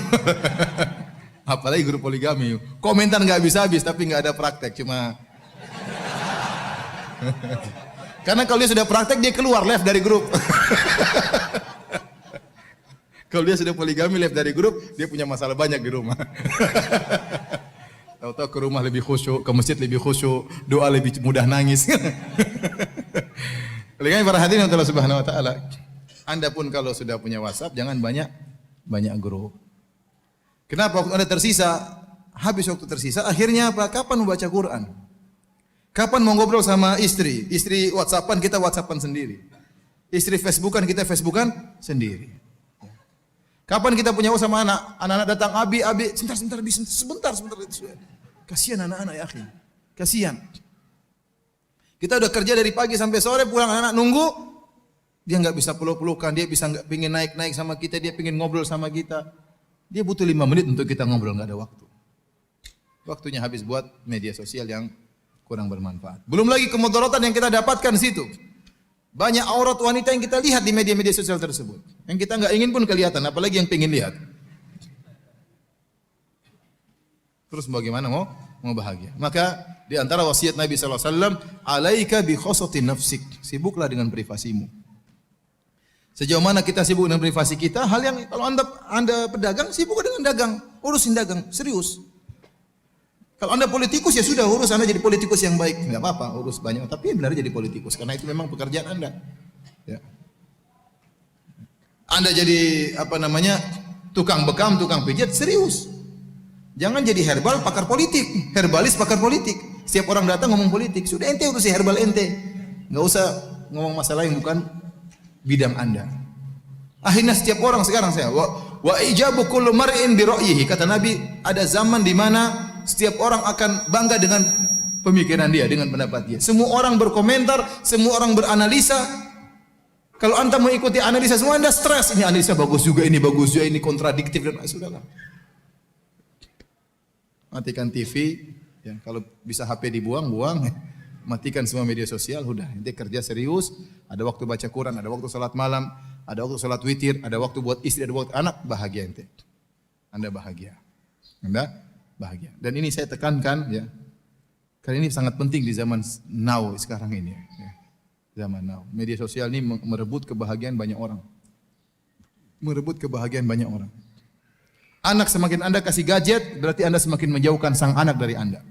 S1: Apalagi grup poligami. Komentar nggak habis-habis tapi nggak ada praktek, cuma karena kalau dia sudah praktek dia keluar left dari grup. Kalau dia sudah poligami left dari grup, dia punya masalah banyak di rumah. Tahu-tahu ke rumah lebih khusyuk, ke masjid lebih khusyuk, doa lebih mudah nangis. Oleh karena para hadirin Allah Subhanahu wa taala, Anda pun kalau sudah punya WhatsApp jangan banyak grup. Kenapa waktu Anda tersisa, habis waktu tersisa, akhirnya apa? Kapan membaca Quran? Kapan mau ngobrol sama istri? Istri WhatsAppan, kita WhatsAppan sendiri. Istri Facebookan, kita Facebookan sendiri. Kapan kita punya sama anak-anak datang, abi, sebentar. Kasihan anak-anak ya akhi. Kasihan. Kita udah kerja dari pagi sampai sore, pulang anak-anak nunggu, dia nggak bisa peluk-pelukan, dia bisa nggak pingin naik-naik sama kita, dia pingin ngobrol sama kita. Dia butuh 5 menit untuk kita ngobrol, nggak ada waktu. Waktunya habis buat media sosial yang kurang bermanfaat. Belum lagi kemudaratan yang kita dapatkan di situ. Banyak aurat wanita yang kita lihat di media-media sosial tersebut. Yang kita nggak ingin pun kelihatan, apalagi yang pingin lihat. Terus bagaimana mau bahagia? Maka di antara wasiat Nabi sallallahu alaihi wasallam, "Alaika bi khosati nafsik." Sibuklah dengan privasimu. Sejauh mana kita sibuk dengan privasi kita, hal yang kalau Anda pedagang, sibuk dengan dagang, urusin dagang, serius. Kalau Anda politikus ya sudah, urus Anda jadi politikus yang baik, nggak apa-apa, urus banyak, tapi benar jadi politikus karena itu memang pekerjaan Anda. Ya. Anda jadi apa namanya tukang bekam, tukang pijat, serius. Jangan jadi herbal pakar politik, herbalis pakar politik. Setiap orang datang ngomong politik, sudah ente urusi herbal ente, nggak usah ngomong masalah yang bukan bidang Anda. Akhirnya setiap orang sekarang wa ijabu kullu mar'in bi ra'yihi, kata Nabi, ada zaman di mana setiap orang akan bangga dengan pemikiran dia, dengan pendapat dia. Semua orang berkomentar, semua orang beranalisa. Kalau Anda mengikuti analisa semua, Anda stres. Ini analisa bagus juga, ini bagus juga, ini kontradiktif dan sudahlah. Matikan TV, ya, kalau bisa HP dibuang, buang. Matikan semua media sosial, udah. Ente kerja serius, ada waktu baca Quran, ada waktu salat malam, ada waktu salat witir, ada waktu buat istri, ada waktu anak, bahagia ente. Anda bahagia. Anda bahagia. Dan ini saya tekankan ya. Karena ini sangat penting di zaman now sekarang ini ya. Zaman now. Media sosial ini merebut kebahagiaan banyak orang. Merebut kebahagiaan banyak orang. Anak semakin Anda kasih gadget, berarti Anda semakin menjauhkan sang anak dari Anda.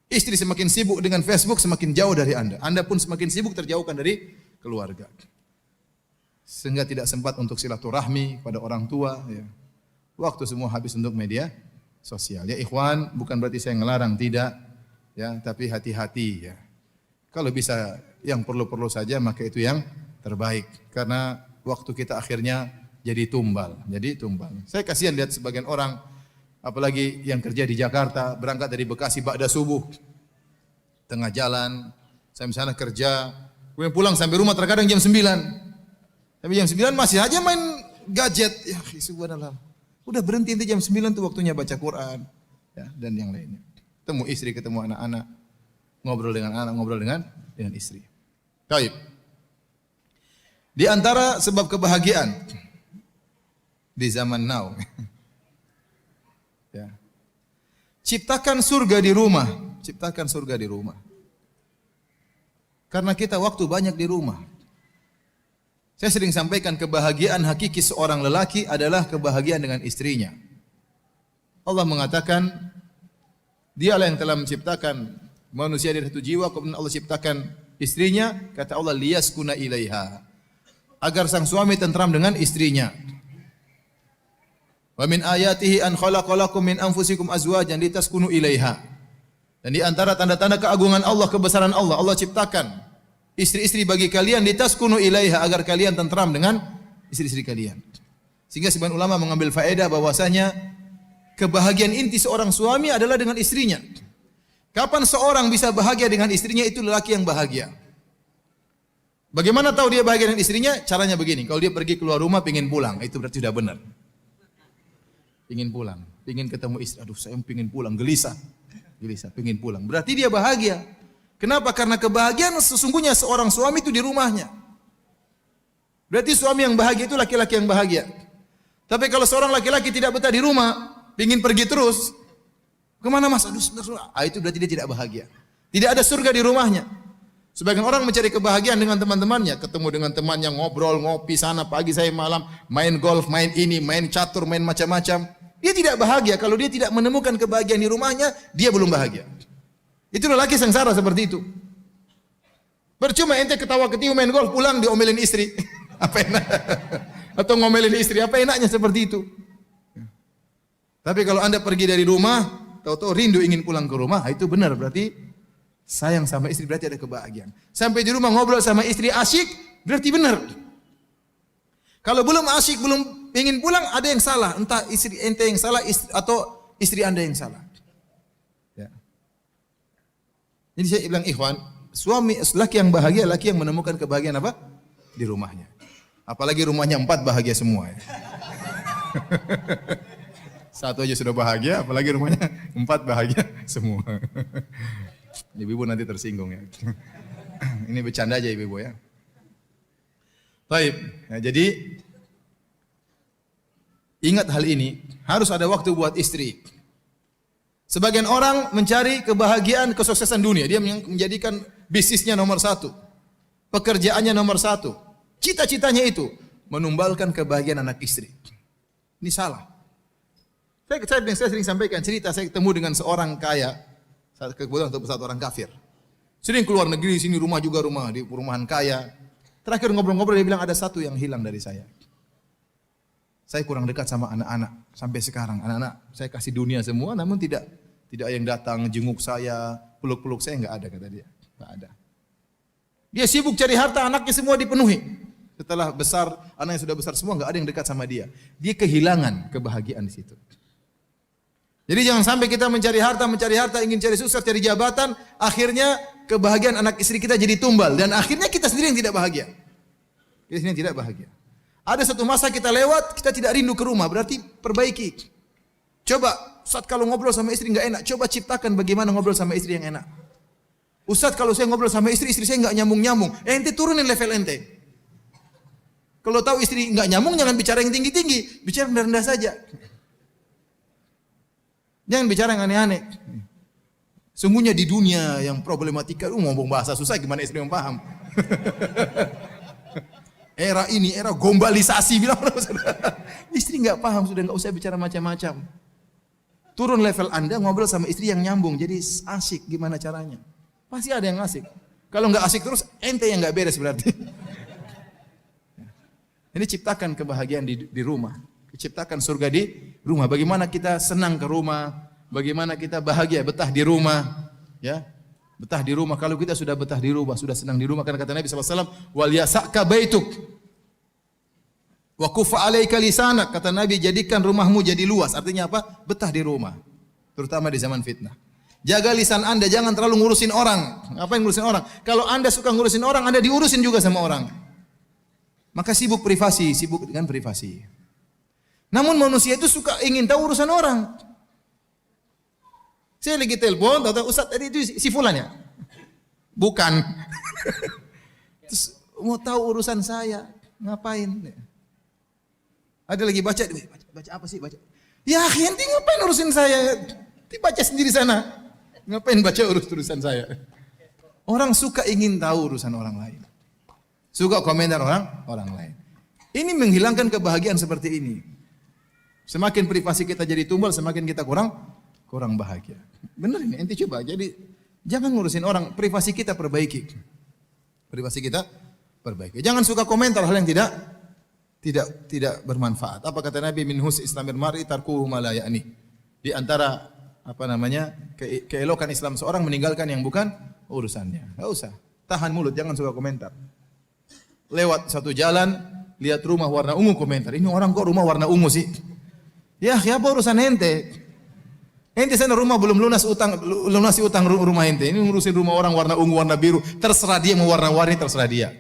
S1: Istri semakin sibuk dengan Facebook, semakin jauh dari Anda. Anda pun semakin sibuk terjauhkan dari keluarga. Sehingga tidak sempat untuk silaturahmi pada orang tua ya. Waktu semua habis untuk media sosial. Ya ikhwan, bukan berarti saya ngelarang, tidak. Ya, tapi hati-hati ya. Kalau bisa yang perlu-perlu saja, maka itu yang terbaik. Karena waktu kita akhirnya jadi tumbal. Saya kasihan lihat sebagian orang, apalagi yang kerja di Jakarta, berangkat dari Bekasi ba'da subuh. Tengah jalan, saya misalnya kerja, kemudian pulang sampai rumah terkadang jam 9. Tapi jam 9 masih aja main gadget. Ya, subhanallah. Udah berhenti nanti jam 9 tuh waktunya baca Quran ya, dan yang lainnya. Ketemu istri, ketemu anak-anak, ngobrol dengan anak, ngobrol dengan istri. Baik. Di antara sebab kebahagiaan di zaman now. Ya. Ciptakan surga di rumah, ciptakan surga di rumah. Karena kita waktu banyak di rumah. Saya sering sampaikan kebahagiaan hakiki seorang lelaki adalah kebahagiaan dengan istrinya. Allah mengatakan, dialah yang telah menciptakan manusia dari satu jiwa, kemudian Allah ciptakan istrinya, kata Allah liyaskuna ilaiha, agar sang suami tentram dengan istrinya. Wa min ayatihi an khalaqalakum min anfusikum azwajan litaskunu ilaiha. Dan di antara tanda-tanda keagungan Allah, kebesaran Allah, Allah ciptakan istri-istri bagi kalian litaskunu ilaiha, agar kalian tentram dengan istri-istri kalian. Sehingga sebagian ulama mengambil faedah bahwasanya kebahagiaan inti seorang suami adalah dengan istrinya. Kapan seorang bisa bahagia dengan istrinya, itu lelaki yang bahagia. Bagaimana tahu dia bahagia dengan istrinya? Caranya begini, kalau dia pergi keluar rumah pingin pulang, itu berarti sudah benar. Pingin pulang, pingin ketemu istri, aduh saya pingin pulang, gelisah, pingin pulang. Berarti dia bahagia. Kenapa? Karena kebahagiaan sesungguhnya seorang suami itu di rumahnya. Berarti suami yang bahagia itu laki-laki yang bahagia. Tapi kalau seorang laki-laki tidak betah di rumah, pingin pergi terus, kemana mas? Aduh, itu berarti dia tidak bahagia. Tidak ada surga di rumahnya. Sebagian orang mencari kebahagiaan dengan teman-temannya, ketemu dengan temannya, ngobrol, ngopi sana pagi saya malam, main golf, main ini, main catur, main macam-macam. Dia tidak bahagia. Kalau dia tidak menemukan kebahagiaan di rumahnya, dia belum bahagia. Itu lelaki sengsara seperti itu. Percuma ente ketawa-ketiwi main golf, pulang diomelin istri. Apa enak? Atau ngomelin istri, apa enaknya seperti itu? Tapi kalau Anda pergi dari rumah, tahu-tahu rindu ingin pulang ke rumah, itu benar, berarti sayang sama istri, berarti ada kebahagiaan. Sampai di rumah ngobrol sama istri asyik, berarti benar. Kalau belum asyik, belum ingin pulang, ada yang salah. Entah istri ente yang salah atau istri Anda yang salah. Jadi saya bilang ikhwan, suami laki yang bahagia, laki yang menemukan kebahagiaan apa? Di rumahnya. Apalagi rumahnya 4 bahagia semua ya. Satu aja sudah bahagia, apalagi rumahnya 4 bahagia semua. Ibu-ibu nanti tersinggung ya. Ini bercanda aja ibu-ibu ya. Baik, ya, jadi ingat hal ini, harus ada waktu buat istri. Sebagian orang mencari kebahagiaan, kesuksesan dunia. Dia menjadikan bisnisnya nomor 1. Pekerjaannya nomor 1. Cita-citanya itu menumbalkan kebahagiaan anak istri. Ini salah. Saya sering sampaikan cerita, saya ketemu dengan seorang kaya, saat kebetulan satu orang kafir. Sering keluar negeri, sini rumah juga rumah, di perumahan kaya. Terakhir ngobrol-ngobrol dia bilang ada satu yang hilang dari saya. Saya kurang dekat sama anak-anak sampai sekarang. Anak-anak saya kasih dunia semua, namun tidak ada yang datang jenguk saya, peluk-peluk saya, enggak ada kata dia. Enggak ada. Dia sibuk cari harta, anaknya semua dipenuhi. Setelah besar, anak yang sudah besar semua enggak ada yang dekat sama dia. Dia kehilangan kebahagiaan di situ. Jadi jangan sampai kita mencari harta, ingin cari sukses, cari jabatan, akhirnya kebahagiaan anak istri kita jadi tumbal dan akhirnya kita sendiri yang tidak bahagia. Kita sendiri yang tidak bahagia. Ada satu masa kita lewat, kita tidak rindu ke rumah, berarti perbaiki. Coba, Ustaz kalau ngobrol sama istri enggak enak, coba ciptakan bagaimana ngobrol sama istri yang enak. Ustaz kalau saya ngobrol sama istri saya enggak nyambung-nyambung. Ente turunin level ente. Kalau tahu istri enggak nyambung, jangan bicara yang tinggi-tinggi, bicara rendah-rendah saja. Jangan bicara yang aneh-aneh. Sungguhnya di dunia yang problematika, ngomong bahasa susah gimana istri yang paham. Era ini era globalisasi bilang istri enggak paham, sudah enggak usah bicara macam-macam. Turun level Anda ngobrol sama istri yang nyambung, jadi asik gimana caranya. Pasti ada yang asik. Kalau enggak asik terus ente yang enggak beres berarti. Ini ciptakan kebahagiaan di rumah. Ciptakan surga di rumah. Bagaimana kita senang ke rumah, bagaimana kita bahagia betah di rumah, ya. Betah di rumah. Kalau kita sudah betah di rumah, sudah senang di rumah, karena kata Nabi SAW, wal yasaka baituk wa kufa alaika lisanak. Kata Nabi, jadikan rumahmu jadi luas. Artinya apa? Betah di rumah. Terutama di zaman fitnah. Jaga lisan Anda, jangan terlalu ngurusin orang. Apa yang ngurusin orang? Kalau Anda suka ngurusin orang, Anda diurusin juga sama orang. Maka sibuk dengan privasi. Namun manusia itu suka ingin tahu urusan orang. Saya lagi telepon, tahu Ustaz tadi itu si fulan ya? Bukan. Terus mau tahu urusan saya, ngapain? Ada lagi baca apa sih baca? Ya, ente ngapain urusin saya? Dibaca sendiri sana. Ngapain baca urusan saya? Orang suka ingin tahu urusan orang lain. Suka komentar orang lain. Ini menghilangkan kebahagiaan seperti ini. Semakin privasi kita jadi tumbal, semakin kita kurang bahagia. Benar ini, ente coba. Jadi jangan ngurusin orang, privasi kita perbaiki. Privasi kita perbaiki. Jangan suka komentar hal yang tidak bermanfaat. Apa kata Nabi, min husni islamil mar'i tarkuhu ma la ya'ni. Di antara keelokan Islam seorang meninggalkan yang bukan urusannya. Enggak usah. Tahan mulut, jangan suka komentar. Lewat satu jalan, lihat rumah warna ungu, komentar. Ini orang kok rumah warna ungu sih? Ya, apa urusan ente? Ente sana rumah belum lunasi utang rumah ente. Ini ngurusin rumah orang warna ungu, warna biru. Terserah dia mau warna-warni, terserah dia.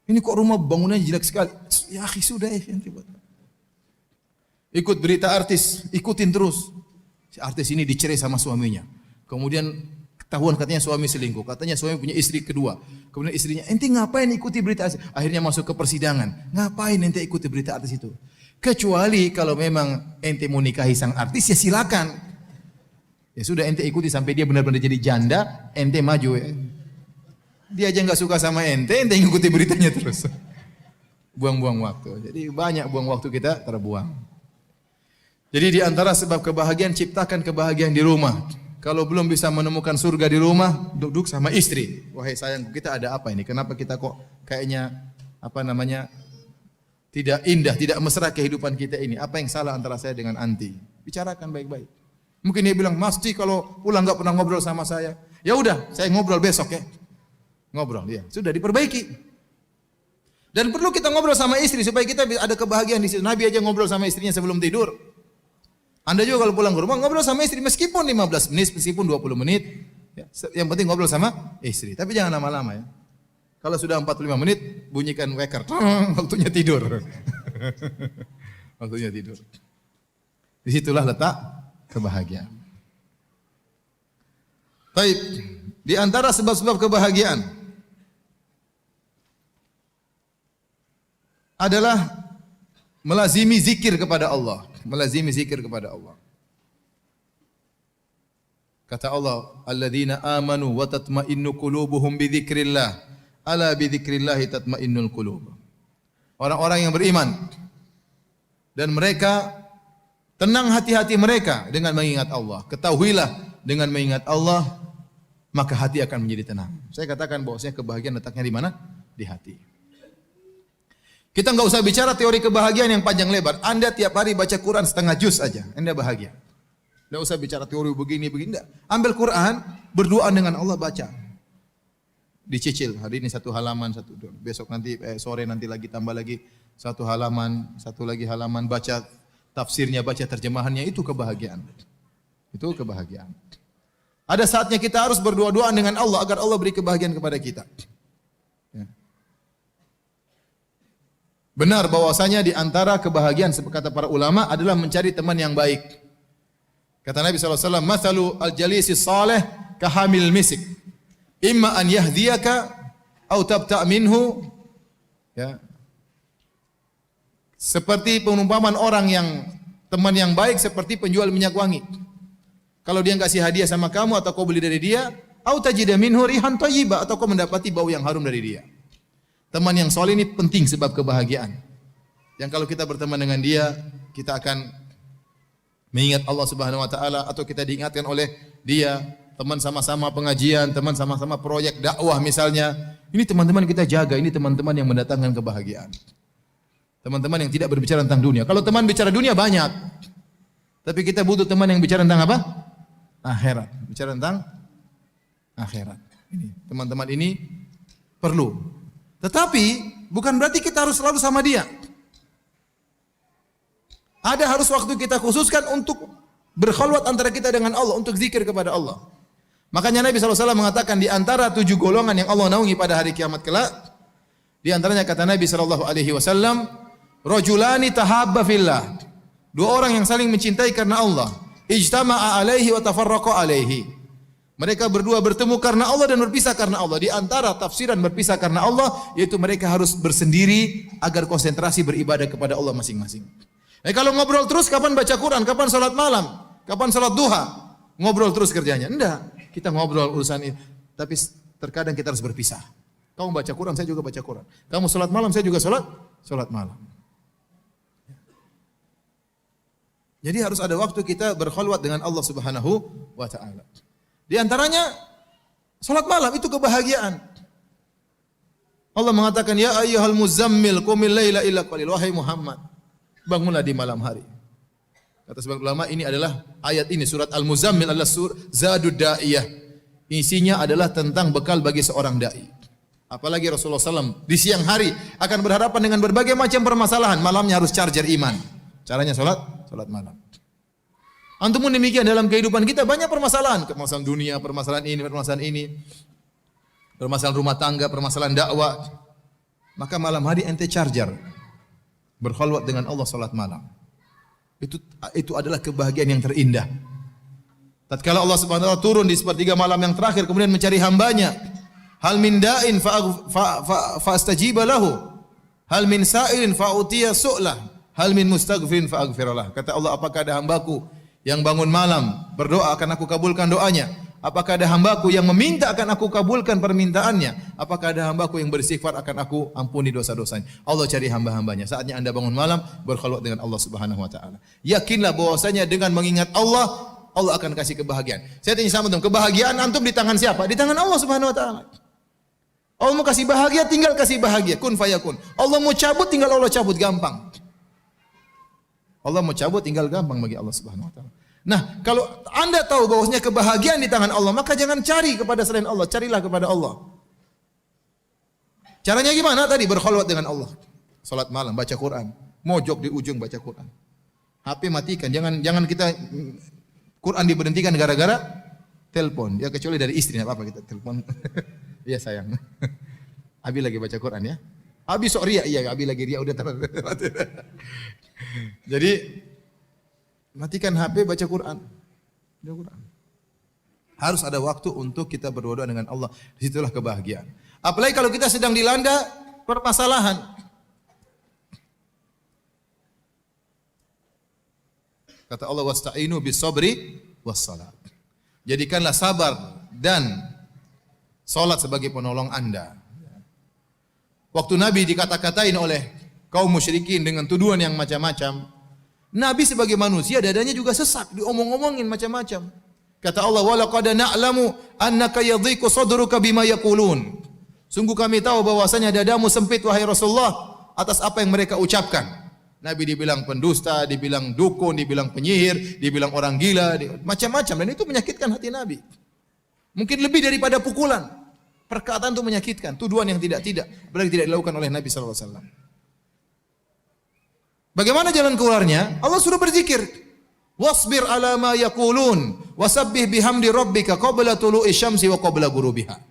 S1: Ini kok rumah bangunannya jelek sekali. Ya, sudah ente buat. Ikut berita artis, ikutin terus. Si artis ini dicerai sama suaminya. Kemudian ketahuan katanya suami selingkuh, katanya suami punya istri kedua. Kemudian istrinya, ente ngapain ikuti berita artis? Akhirnya masuk ke persidangan. Ngapain ente ikuti berita artis itu? Kecuali kalau memang ente mau nikahi sang artis, ya silakan. Ya sudah, ente ikuti sampai dia benar-benar jadi janda, ente maju ya. Dia aja nggak suka sama ente ngikuti beritanya terus. Buang-buang waktu. Jadi banyak buang waktu kita terbuang. Jadi di antara sebab kebahagiaan, ciptakan kebahagiaan di rumah. Kalau belum bisa menemukan surga di rumah, duduk sama istri. Wahai sayangku, kita ada apa ini? Kenapa kita kok kayaknya tidak indah, tidak mesra kehidupan kita ini? Apa yang salah antara saya dengan anti? Bicarakan baik-baik. Mungkin dia bilang, Mas Ti kalau pulang enggak pernah ngobrol sama saya. Ya udah, saya ngobrol besok ya. Ngobrol, ya. Sudah diperbaiki. Dan perlu kita ngobrol sama istri supaya kita ada kebahagiaan di situ. Nabi aja ngobrol sama istrinya sebelum tidur. Anda juga kalau pulang ke rumah ngobrol sama istri meskipun 15 menit, meskipun 20 menit. Ya, yang penting ngobrol sama istri. Tapi jangan lama-lama ya. Kalau sudah 45 menit, bunyikan wecker. Waktunya tidur. Waktunya tidur. Disitulah letak kebahagiaan. Baik. Di antara sebab-sebab kebahagiaan adalah melazimi zikir kepada Allah. Melazimi zikir kepada Allah. Kata Allah, alladzina amanu wa tatma'innu qulubuhum bi dzikrillah. Ala bi dzikrillah tatma'innul qulub. Orang-orang yang beriman dan mereka Tenang hati-hati mereka dengan mengingat Allah. Ketahuilah dengan mengingat Allah, maka hati akan menjadi tenang. Saya katakan bahwasanya kebahagiaan letaknya di mana? Di hati. Kita nggak usah bicara teori kebahagiaan yang panjang lebar. Anda tiap hari baca Quran setengah juz aja, Anda bahagia. Nggak usah bicara teori begini, enggak. Ambil Quran, berdoa dengan Allah, baca. Dicicil, hari ini satu halaman, besok nanti sore nanti lagi tambah lagi satu halaman, satu lagi halaman, baca tafsirnya, baca terjemahannya, itu kebahagiaan. Itu kebahagiaan. Ada saatnya kita harus berdoa-doa dengan Allah agar Allah beri kebahagiaan kepada kita. Ya. Benar bahwasanya di antara kebahagiaan kata para ulama adalah mencari teman yang baik. Kata Nabi SAW, "Mathalu al-jalisi salih kahamil misik. Imma an yahdiyaka atau tabta' minhu." Ya. Seperti perumpamaan orang yang teman yang baik seperti penjual minyak wangi. Kalau dia kasih hadiah sama kamu atau kau beli dari dia, atau tajida minhu rihan thayyibah, atau kau mendapati bau yang harum dari dia. Teman yang soleh ini penting sebab kebahagiaan. Yang kalau kita berteman dengan dia, kita akan mengingat Allah Subhanahu wa taala, atau kita diingatkan oleh dia. Teman sama-sama pengajian, teman sama-sama proyek dakwah misalnya. Ini teman-teman kita jaga, ini teman-teman yang mendatangkan kebahagiaan. Teman-teman yang tidak berbicara tentang dunia. Kalau teman bicara dunia banyak. Tapi kita butuh teman yang bicara tentang apa? Akhirat. Bicara tentang akhirat. Ini, teman-teman ini perlu. Tetapi bukan berarti kita harus selalu sama dia. Ada harus waktu kita khususkan untuk berkhalwat antara kita dengan Allah, untuk zikir kepada Allah. Makanya Nabi SAW mengatakan di antara 7 golongan yang Allah naungi pada hari kiamat kelak, di antaranya kata Nabi SAW, rajulani tahabba fillah. 2 orang yang saling mencintai karena Allah. Ijtama'a alaihi wa tafarraqa alaihi. Mereka berdua bertemu karena Allah dan berpisah karena Allah. Di antara tafsiran berpisah karena Allah, yaitu mereka harus bersendiri agar konsentrasi beribadah kepada Allah masing-masing. Kalau ngobrol terus, kapan baca Quran, kapan salat malam, kapan salat duha? Ngobrol terus kerjanya. Enggak. Kita ngobrol urusan ini, tapi terkadang kita harus berpisah. Kamu baca Quran, saya juga baca Quran. Kamu salat malam, saya juga salat malam. Jadi harus ada waktu kita berkhalwat dengan Allah Subhanahu wa taala. Di antaranya salat malam, itu kebahagiaan. Allah mengatakan, ya ayyuhal muzammil qumil laila illa qalil. Wahai Muhammad, bangunlah di malam hari. Kata sebagian ulama, ini adalah ayat ini, surat Al-Muzammil adalah Zadud Da'iyah. Isinya adalah tentang bekal bagi seorang da'i. Apalagi Rasulullah SAW di siang hari akan berhadapan dengan berbagai macam permasalahan. Malamnya harus charger iman. Caranya salat malam. Antum pun demikian, dalam kehidupan kita banyak permasalahan. Permasalahan dunia, permasalahan ini. Permasalahan rumah tangga, permasalahan dakwah. Maka malam hari ente charger. Berkhalwat dengan Allah, salat malam. Itu adalah kebahagiaan yang terindah. Tatkala Allah Subhanahu wa taala turun di sepertiga malam yang terakhir kemudian mencari hambanya. Hal min da'in fa astajiba lahu. Hal min sa'ilin fa utiya su'lah. Hal min mustaghfirin fa aghfirlah. Kata Allah, apakah ada hambaku yang bangun malam berdoa akan aku kabulkan doanya? Apakah ada hambaku yang meminta akan aku kabulkan permintaannya? Apakah ada hambaku yang beristighfar akan aku ampuni dosa-dosanya? Allah cari hamba-hambanya. Saatnya anda bangun malam berkhalwat dengan Allah Subhanahu wa taala. Yakinlah bahwasanya dengan mengingat Allah, Allah akan kasih kebahagiaan. Saya tanya sama antum, kebahagiaan antum di tangan siapa? Di tangan Allah Subhanahu wa taala. Allah mau kasih bahagia, tinggal kasih bahagia. Kun fayakun. Allah mau cabut, tinggal Allah cabut, gampang. Allah mau cabut, tinggal gampang bagi Allah Subhanahu wa taala. Nah, kalau anda tahu bahwasanya kebahagiaan di tangan Allah, maka jangan cari kepada selain Allah, carilah kepada Allah. Caranya gimana tadi? Berkhalwat dengan Allah. Salat malam, baca Quran. Mojok di ujung baca Quran. HP matikan, jangan kita Quran diberhentikan gara-gara telepon. Ya kecuali dari istri, enggak apa-apa kita telepon. Iya sayang. Abi lagi baca Quran ya. Abi sok ria, iya Abi lagi ria udah Jadi matikan HP, baca Quran. Baca Quran. Harus ada waktu untuk kita berdoa dengan Allah. Disitulah kebahagiaan. Apalagi kalau kita sedang dilanda permasalahan. Kata Allah, wasta'inu bis-sabri was-salat. Jadikanlah sabar dan salat sebagai penolong anda. Waktu Nabi dikata-katain oleh kaum musyrikin dengan tuduhan yang macam-macam, Nabi sebagai manusia dadanya juga sesak, diomong-omongin macam-macam. Kata Allah, "Wa laqad na'lamu annaka yadhiqu sadruka bima yaqulun." Sungguh kami tahu bahwasanya dadamu sempit wahai Rasulullah atas apa yang mereka ucapkan. Nabi dibilang pendusta, dibilang dukun, dibilang penyihir, dibilang orang gila, macam-macam, dan itu menyakitkan hati Nabi. Mungkin lebih daripada pukulan. Perkataan itu menyakitkan, tuduhan yang tidak-tidak, apalagi tidak dilakukan oleh Nabi sallallahu alaihi wasallam. Bagaimana jalan keluarnya? Allah suruh berzikir. Wasbir ala ma yaqulun wasabbih bihamdi rabbika qabla tulu'i syamsi wa qabla ghurubiha.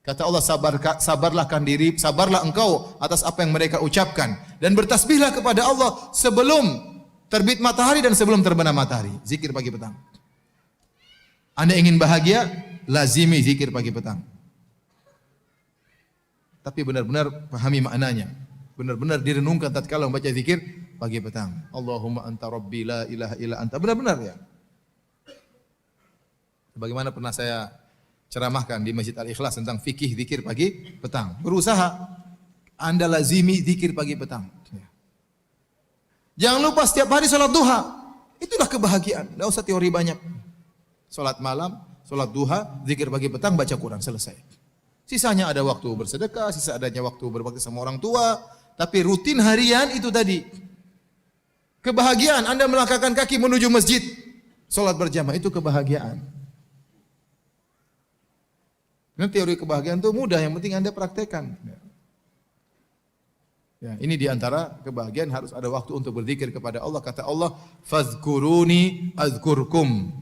S1: Kata Allah, sabarlah engkau atas apa yang mereka ucapkan dan bertasbihlah kepada Allah sebelum terbit matahari dan sebelum terbenam matahari. Zikir pagi petang. Anda ingin bahagia? Lazimi zikir pagi petang. Tapi benar-benar pahami maknanya. Benar-benar direnungkan tatkala membaca zikir pagi petang. Allahumma anta rabbi la ilaha illa anta. Benar-benar ya. Bagaimana pernah saya ceramahkan di Masjid Al-Ikhlas tentang fikih zikir pagi petang. Berusaha Anda lazimi zikir pagi petang. Jangan lupa setiap hari salat duha. Itulah kebahagiaan. Tidak usah teori banyak. Salat malam, salat duha, zikir pagi petang, baca Quran, selesai. Sisanya ada waktu bersedekah, sisa adanya waktu berbakti sama orang tua. Tapi rutin harian itu tadi. Kebahagiaan Anda melangkahkan kaki menuju masjid, salat berjamaah, itu kebahagiaan. Nah, teori kebahagiaan itu mudah, yang penting Anda praktekkan. Ya, ini diantara kebahagiaan, harus ada waktu untuk berzikir kepada Allah. Kata Allah, "Fadhkuruni azkurkum."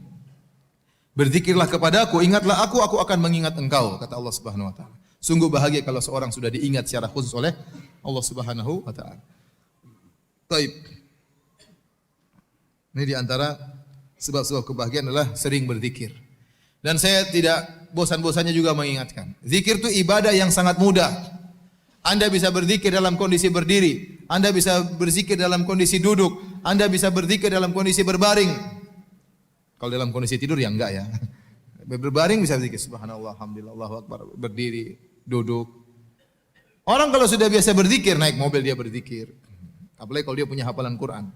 S1: Berzikirlah kepadaku, ingatlah aku akan mengingat engkau, kata Allah Subhanahu wa taala. Sungguh bahagia kalau seorang sudah diingat secara khusus oleh Allah Subhanahu wa taala. Baik. Ini diantara sebab-sebab kebahagiaan adalah sering berzikir. Dan saya tidak bosan-bosannya juga mengingatkan. Zikir itu ibadah yang sangat mudah. Anda bisa berzikir dalam kondisi berdiri, Anda bisa berzikir dalam kondisi duduk, Anda bisa berzikir dalam kondisi berbaring. Kalau dalam kondisi tidur ya enggak ya. Berbaring bisa berzikir subhanallah, alhamdulillah, Allahu akbar, berdiri, duduk. Orang kalau sudah biasa berzikir, naik mobil dia berzikir. Apalagi kalau dia punya hafalan Quran.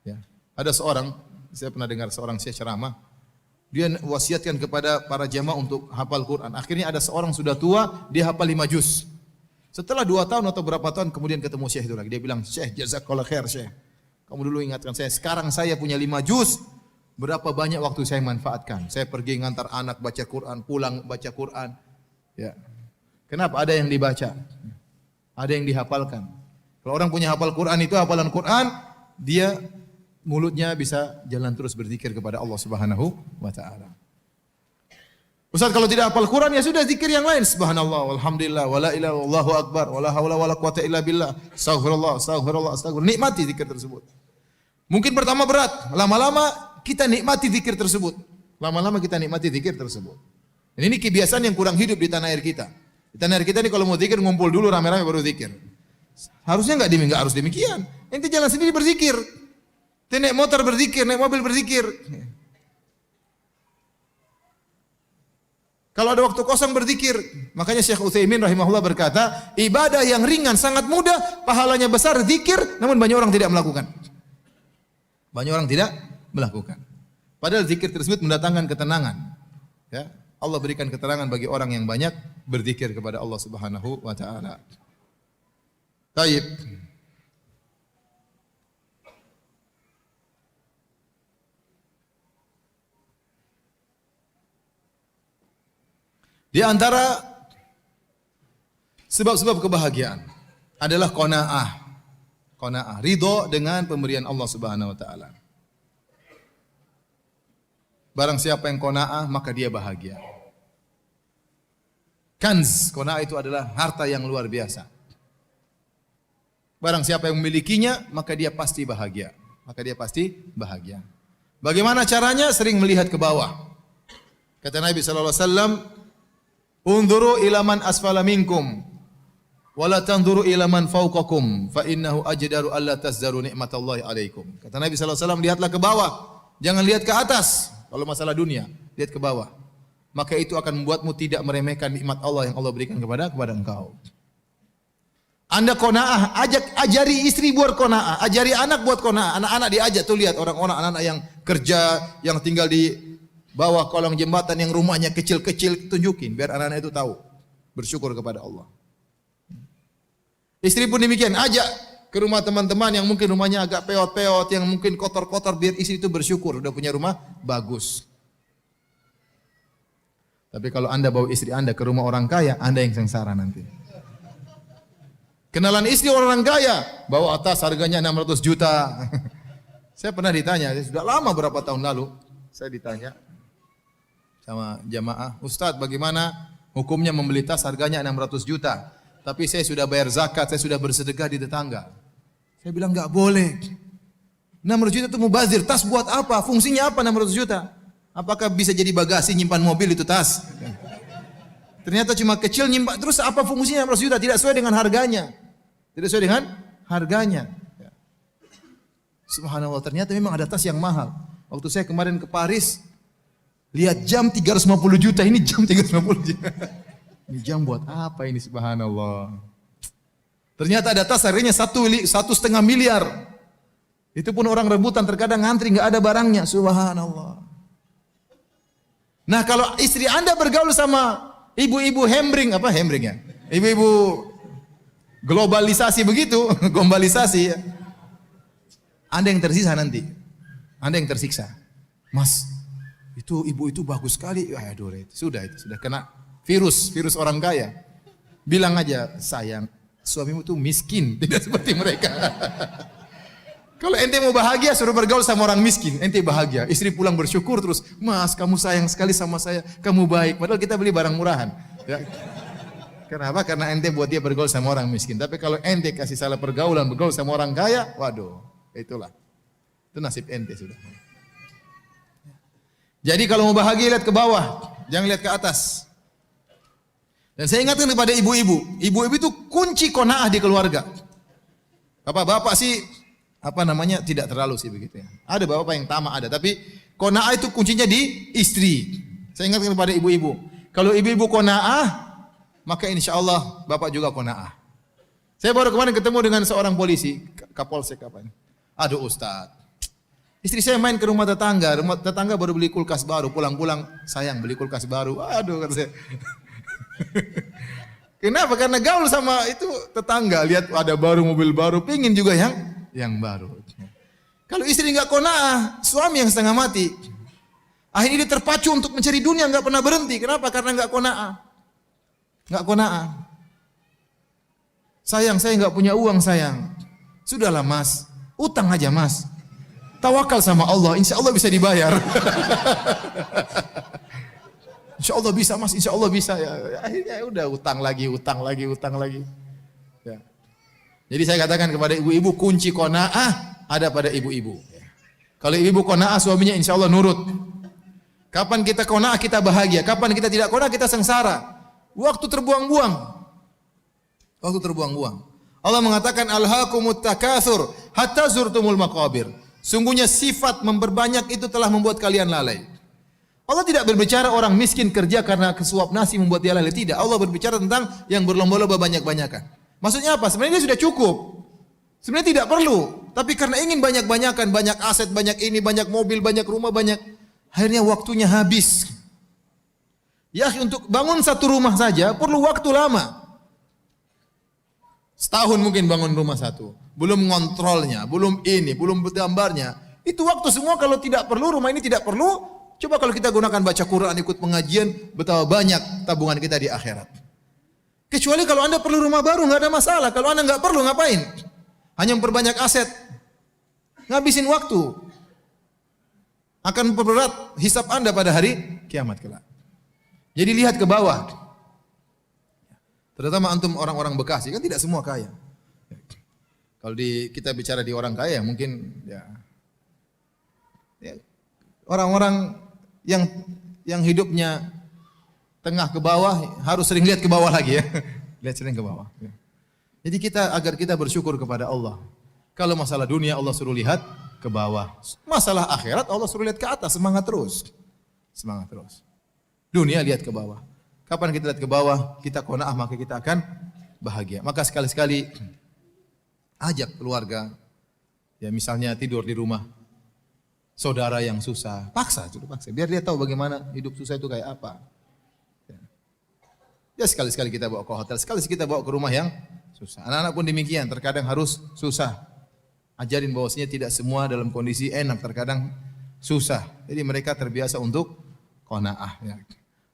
S1: Ya. Ada seorang, saya pernah dengar seorang ceramah, dia wasiatkan kepada para jamaah untuk hafal Quran. Akhirnya ada seorang sudah tua, dia hafal 5 juz. Setelah 2 tahun atau berapa tahun kemudian ketemu Syekh itu lagi. Dia bilang, "Syekh, jazakallah khair Syekh. Kamu dulu ingatkan saya, sekarang saya punya 5 juz. Berapa banyak waktu saya manfaatkan. Saya pergi ngantar anak baca Quran, pulang baca Quran." Ya. Kenapa? Ada yang dibaca. Ada yang dihafalkan. Kalau orang punya hafal Quran itu hafalan Quran, dia mulutnya bisa jalan terus berzikir kepada Allah Subhanahu wa taala. Ustaz, kalau tidak hafal Quran ya sudah zikir yang lain. Subhanallah, walhamdulillah, wala ilaha illallahu akbar, wala haula wala quwata illa billah. Astaghfirullah, astaghfirullah, astaghfirullah. Nikmati zikir tersebut. Mungkin pertama berat, lama-lama kita nikmati zikir tersebut. Lama-lama kita nikmati zikir tersebut. Dan ini kebiasaan yang kurang hidup di tanah air kita. Di tanah air kita ini kalau mau zikir ngumpul dulu rame-rame baru zikir. Harusnya enggak harus demikian. Ente jalan sendiri berzikir. Ente naik motor berzikir, naik mobil berzikir. Kalau ada waktu kosong berzikir. Makanya Syekh Utsaimin rahimahullah berkata, ibadah yang ringan sangat mudah, pahalanya besar, zikir, namun banyak orang tidak melakukan. Banyak orang tidak melakukan. Padahal zikir tersebut mendatangkan ketenangan. Ya, Allah berikan keterangan bagi orang yang banyak berzikir kepada Allah Subhanahu wa taala. Baik. Di antara sebab-sebab kebahagiaan adalah qanaah. Qanaah, ridho dengan pemberian Allah Subhanahu wa taala. Barang siapa yang qanaah maka dia bahagia. Kanz, qanaah itu adalah harta yang luar biasa. Barang siapa yang memilikinya maka dia pasti bahagia. Maka dia pasti bahagia. Bagaimana caranya? Sering melihat ke bawah. Kata Nabi sallallahu alaihi wasallam, "Unzuru ila man asfala minkum wa la tanzuru ila man fawqakum fa innahu ajdaru alla tazdaru nikmatallahi alaikum." Kata Nabi sallallahu alaihi wasallam, lihatlah ke bawah, jangan lihat ke atas. Kalau masalah dunia, lihat ke bawah. Maka itu akan membuatmu tidak meremehkan nikmat Allah yang Allah berikan kepada engkau.
S2: Anda qanaah, ajari istri buat qanaah, ajari anak buat qanaah. Anak-anak diajak tuh, lihat orang-orang anak-anak yang kerja, yang tinggal di bawah kolong jembatan, yang rumahnya kecil-kecil, tunjukin biar anak-anak itu tahu bersyukur kepada Allah. Istri pun demikian, ajak ke rumah teman-teman yang mungkin rumahnya agak peot-peot, yang mungkin kotor-kotor, biar istri itu bersyukur udah punya rumah bagus. Tapi kalau Anda bawa istri Anda ke rumah orang kaya, Anda yang sengsara nanti. Kenalan istri orang kaya, bawa atas harganya 600 juta. Saya pernah ditanya, sudah lama berapa tahun lalu, saya ditanya sama jamaah, Ustadz bagaimana hukumnya membeli tas harganya 600 juta, tapi saya sudah bayar zakat, saya sudah bersedekah di tetangga. Saya bilang enggak boleh. 600 juta itu mubazir, tas buat apa? Fungsinya apa 600 juta? Apakah bisa jadi bagasi nyimpan mobil itu tas? Ternyata cuma kecil nyimpan, terus apa fungsinya 600 juta? Tidak sesuai dengan harganya. Tidak sesuai dengan harganya. Subhanallah, ternyata memang ada tas yang mahal. Waktu saya kemarin ke Paris, lihat jam 350 juta, ini jam 350 juta. Ini jam buat apa ini, subhanallah. Ternyata ada tas harganya 1,5 miliar. Itu pun orang rebutan, terkadang ngantri nggak ada barangnya, subhanallah. Nah, kalau istri Anda bergaul sama ibu-ibu hembring, apa hembring ya? Ibu-ibu globalisasi begitu, globalisasi. Anda yang tersisa nanti. Anda yang tersiksa. Mas, itu ibu itu bagus sekali. Aduh, sudah kena virus orang kaya. Bilang aja, sayang, suamimu itu miskin, tidak seperti mereka. Kalau ente mau bahagia, suruh bergaul sama orang miskin, ente bahagia. Istri pulang bersyukur terus, Mas, kamu sayang sekali sama saya, kamu baik. Padahal kita beli barang murahan. Ya. Kenapa? Karena ente buat dia bergaul sama orang miskin. Tapi kalau ente kasih salah pergaulan, bergaul sama orang kaya, waduh, itulah. Itu nasib ente sudah. Jadi kalau mau bahagia, lihat ke bawah, jangan lihat ke atas. Dan saya ingatkan kepada ibu-ibu, ibu-ibu itu kunci qanaah di keluarga. Bapak-bapak sih, tidak terlalu sih begitu ya. Ada bapak yang tamak ada, tapi qanaah itu kuncinya di istri. Saya ingatkan kepada ibu-ibu, kalau ibu-ibu qanaah, maka insya Allah bapak juga qanaah. Saya baru kemarin ketemu dengan seorang polisi, Kapolsek apa ini. Aduh Ustaz, istri saya main ke rumah tetangga baru beli kulkas baru, pulang-pulang sayang beli kulkas baru. Aduh kata saya. Kenapa? Karena gaul sama itu tetangga, lihat ada baru mobil baru, pingin juga yang baru. Kalau istri enggak qanaah, suami yang setengah mati. Akhirnya dia terpacu untuk mencari dunia, enggak pernah berhenti. Kenapa? Karena enggak qanaah. Enggak qanaah. Sayang, saya enggak punya uang, sayang. Sudahlah Mas, utang aja Mas. Tawakal sama Allah, insya Allah bisa dibayar. Insya Allah bisa Mas, insya Allah bisa. Ya, akhirnya udah utang lagi. Ya. Jadi saya katakan kepada ibu-ibu, kunci qanaah ada pada ibu-ibu. Ya. Kalau ibu-ibu qanaah, suaminya insya Allah nurut. Kapan kita qanaah, kita bahagia. Kapan kita tidak qanaah, kita sengsara. Waktu terbuang-buang. Allah mengatakan, alhaakumut takatsur hatta zurtumul maqabir. Sungguhnya sifat memperbanyak itu telah membuat kalian lalai. Allah tidak berbicara orang miskin kerja karena kesuap nasi membuat dia lalai. Tidak. Allah berbicara tentang yang berlomba-lomba banyak-banyakan. Maksudnya apa? Sebenarnya dia sudah cukup. Sebenarnya tidak perlu. Tapi karena ingin banyak-banyakan, banyak aset, banyak ini, banyak mobil, banyak rumah, banyak. Akhirnya waktunya habis. Ya, untuk bangun satu rumah saja perlu waktu lama. Setahun mungkin bangun rumah satu. Belum ngontrolnya, belum ini, belum gambarnya. Itu waktu semua kalau tidak perlu, rumah ini tidak perlu. Coba kalau kita gunakan baca Quran, ikut pengajian, betapa banyak tabungan kita di akhirat. Kecuali kalau Anda perlu rumah baru, nggak ada masalah. Kalau Anda nggak perlu, ngapain? Hanya memperbanyak aset, ngabisin waktu. Akan memperberat hisab Anda pada hari kiamat kelak. Jadi lihat ke bawah. Terutama antum orang-orang Bekasi, kan tidak semua kaya. Kalau kita bicara di orang kaya, mungkin ya orang-orang yang hidupnya tengah ke bawah harus sering lihat ke bawah lagi ya. Lihat sering ke bawah. Jadi agar kita bersyukur kepada Allah. Kalau masalah dunia Allah suruh lihat ke bawah. Masalah akhirat Allah suruh lihat ke atas, semangat terus. Semangat terus. Dunia lihat ke bawah. Kapan kita lihat ke bawah, kita qanaah maka kita akan bahagia. Maka sekali-sekali ajak keluarga, ya misalnya tidur di rumah saudara yang susah, paksa, biar dia tahu bagaimana hidup susah itu kayak apa. Ya sekali-sekali kita bawa ke hotel, sekali kita bawa ke rumah yang susah. Anak-anak pun demikian, terkadang harus susah. Ajarin bahwasanya tidak semua dalam kondisi enak, terkadang susah. Jadi mereka terbiasa untuk qanaah. Ya.